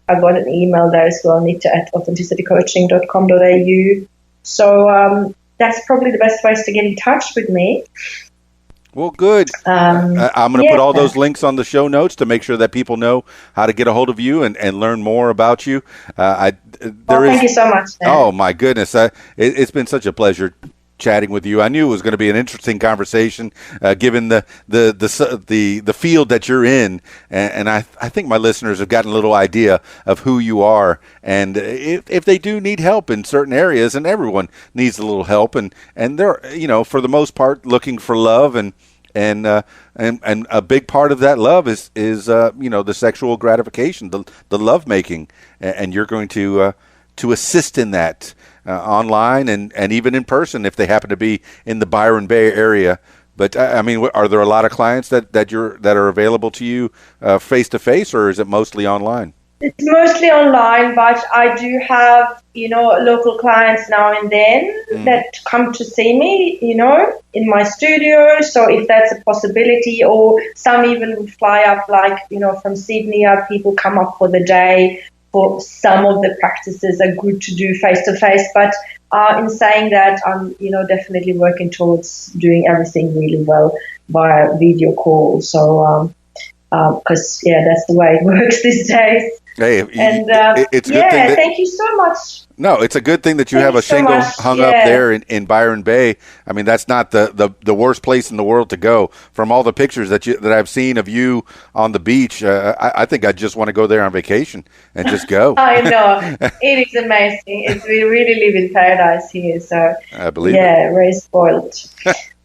I got an email there as well, Nitya at authenticitycoaching.com.au. So that's probably the best ways to get in touch with me. Well, good. I'm going to put all those links on the show notes to make sure that people know how to get a hold of you and learn more about you. Thank you so much, Dan. Oh, my goodness. It's been such a pleasure chatting with you. I knew it was going to be an interesting conversation, given the field that you're in, and I think my listeners have gotten a little idea of who you are, and if they do need help in certain areas, and everyone needs a little help, and they're for the most part looking for love, and a big part of that love is the sexual gratification, the love making, and you're going to assist in that. Online and even in person if they happen to be in the Byron Bay area. But I mean, are there a lot of clients that are available to you face to face, or is it mostly online? It's mostly online, but I do have local clients now and then that come to see me in my studio. So if that's a possibility, or some even would fly up, like from Sydney, people come up for the day. For some of the practices are good to do face-to-face, but in saying that, I'm definitely working towards doing everything really well via video call. So because that's the way it works these days. Hey, and it's a good thing. Thank you so much. No, it's a good thing that you have a shingle hung up there in Byron Bay. I mean, that's not the worst place in the world to go. From all the pictures that I've seen of you on the beach, I think I just want to go there on vacation and just go. I know. It is amazing. We really live in paradise here. So I believe it. Yeah, very spoiled.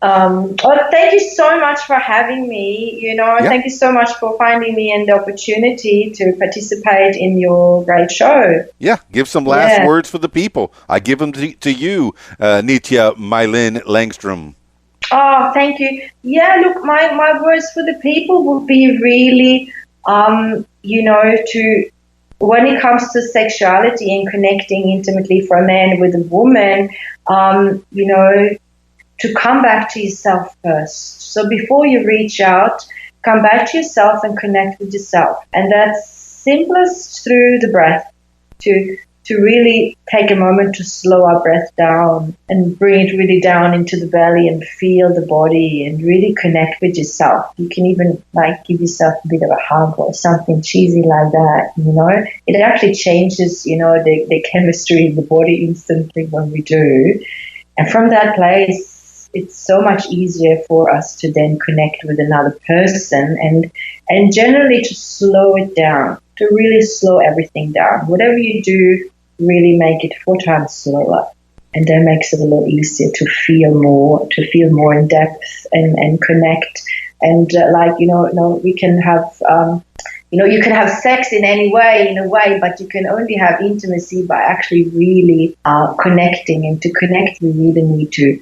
Thank you so much for having me. Thank you so much for finding me and the opportunity to participate in your great show. Yeah, give some last words for the people. I give them to you, Nitya Mahlynn Langstrom. Oh, thank you. Yeah, look, my words for the people would be really, to when it comes to sexuality and connecting intimately for a man with a woman, to come back to yourself first. So before you reach out, come back to yourself and connect with yourself. And that's simplest through the breath, to to really take a moment to slow our breath down and bring it really down into the belly and feel the body and really connect with yourself. You can even like give yourself a bit of a hug or something cheesy like that, you know. It actually changes, you know, the chemistry in the body instantly when we do. And from that place, it's so much easier for us to then connect with another person and generally to slow it down, to really slow everything down. Whatever you do, really make it 4 times slower. And that makes it a lot easier to feel more in depth and connect. And we can have, you can have sex in a way, but you can only have intimacy by actually really connecting. And to connect, we really need to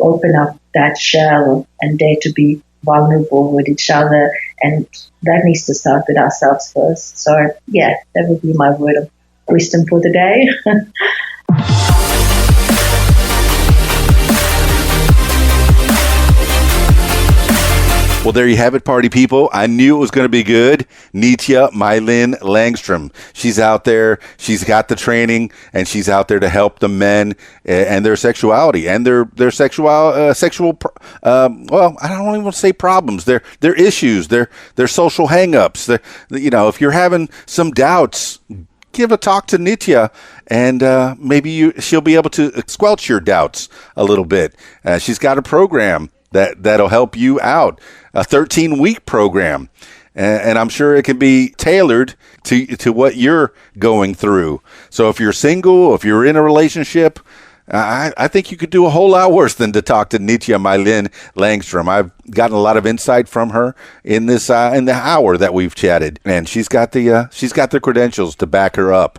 open up that shell and dare to be vulnerable with each other. And that needs to start with ourselves first. So, yeah, that would be my word of wisdom for the day. Well, there you have it, party people. I knew it was going to be good. Nitya Mahlynn Langstrom. She's out there. She's got the training, and she's out there to help the men and their sexuality and their sexual. Well, I don't even want to say problems. Their issues. Their social hangups. If you're having some doubts, give a talk to Nitya, and maybe she'll be able to squelch your doubts a little bit. She's got a program that'll help you out, a 13-week program, and I'm sure it can be tailored to what you're going through. So if you're single, if you're in a relationship, I think you could do a whole lot worse than to talk to Nitya Mahlynn Langstrom. I've gotten a lot of insight from her in this in the hour that we've chatted, and she's got the credentials to back her up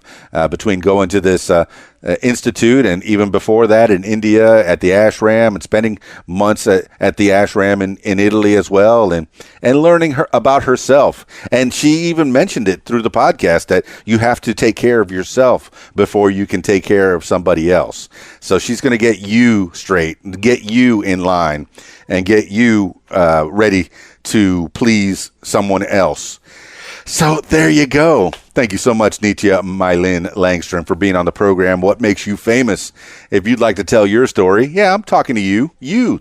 between going to this institute and even before that in India at the ashram and spending months at the ashram in Italy as well and learning about herself. And she even mentioned it through the podcast that you have to take care of yourself before you can take care of somebody else. So she's going to get you straight, get you in line, and get you ready to please someone else. So there you go. Thank you so much, Nitya Mahlynn Langstrom, for being on the program, What Makes You Famous. If you'd like to tell your story, yeah, I'm talking to you,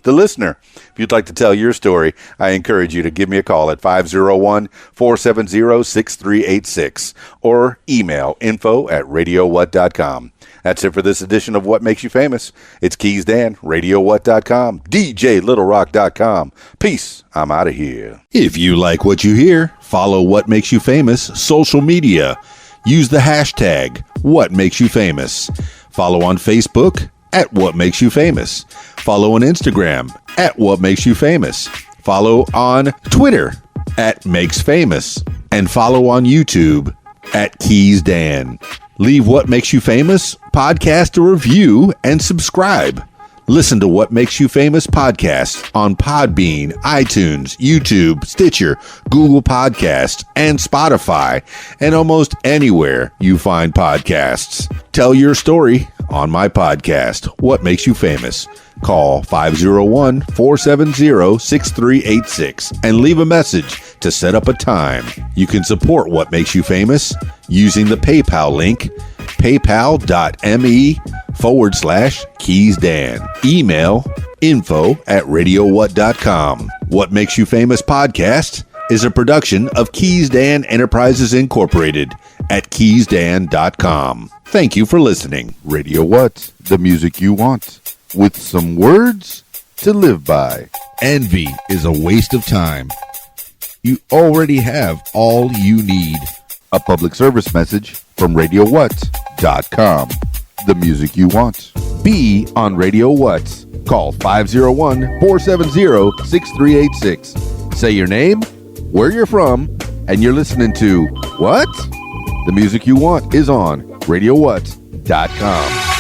the listener. If you'd like to tell your story, I encourage you to give me a call at 501-470-6386 or email info@radiowhat.com. That's it for this edition of What Makes You Famous. It's Keys Dan, RadioWhat.com, DJLittleRock.com. Peace. I'm out of here. If you like what you hear, follow What Makes You Famous social media. Use the hashtag What Makes You Famous. Follow on Facebook at What Makes You Famous. Follow on Instagram at What Makes You Famous. Follow on Twitter at Makes Famous. And follow on YouTube at Keys Dan. Leave What Makes You Famous podcast a review and subscribe. Listen to What Makes You Famous podcast on Podbean, iTunes, YouTube, Stitcher, Google Podcasts, and Spotify, and almost anywhere you find podcasts. Tell your story on my podcast, What Makes You Famous. Call 501-470-6386 and leave a message to set up a time. You can support What Makes You Famous using the PayPal link, paypal.me/KeysDan. Email info@radiowhat.com. What Makes You Famous podcast is a production of Keys Dan Enterprises Incorporated at keysdan.com. Thank you for listening. Radio What? The music you want. With some words to live by. Envy is a waste of time. You already have all you need. A public service message from RadioWhat.com. The music you want. Be on Radio What. Call 501-470-6386. Say your name, where you're from, and you're listening to What? The music you want is on RadioWhat.com.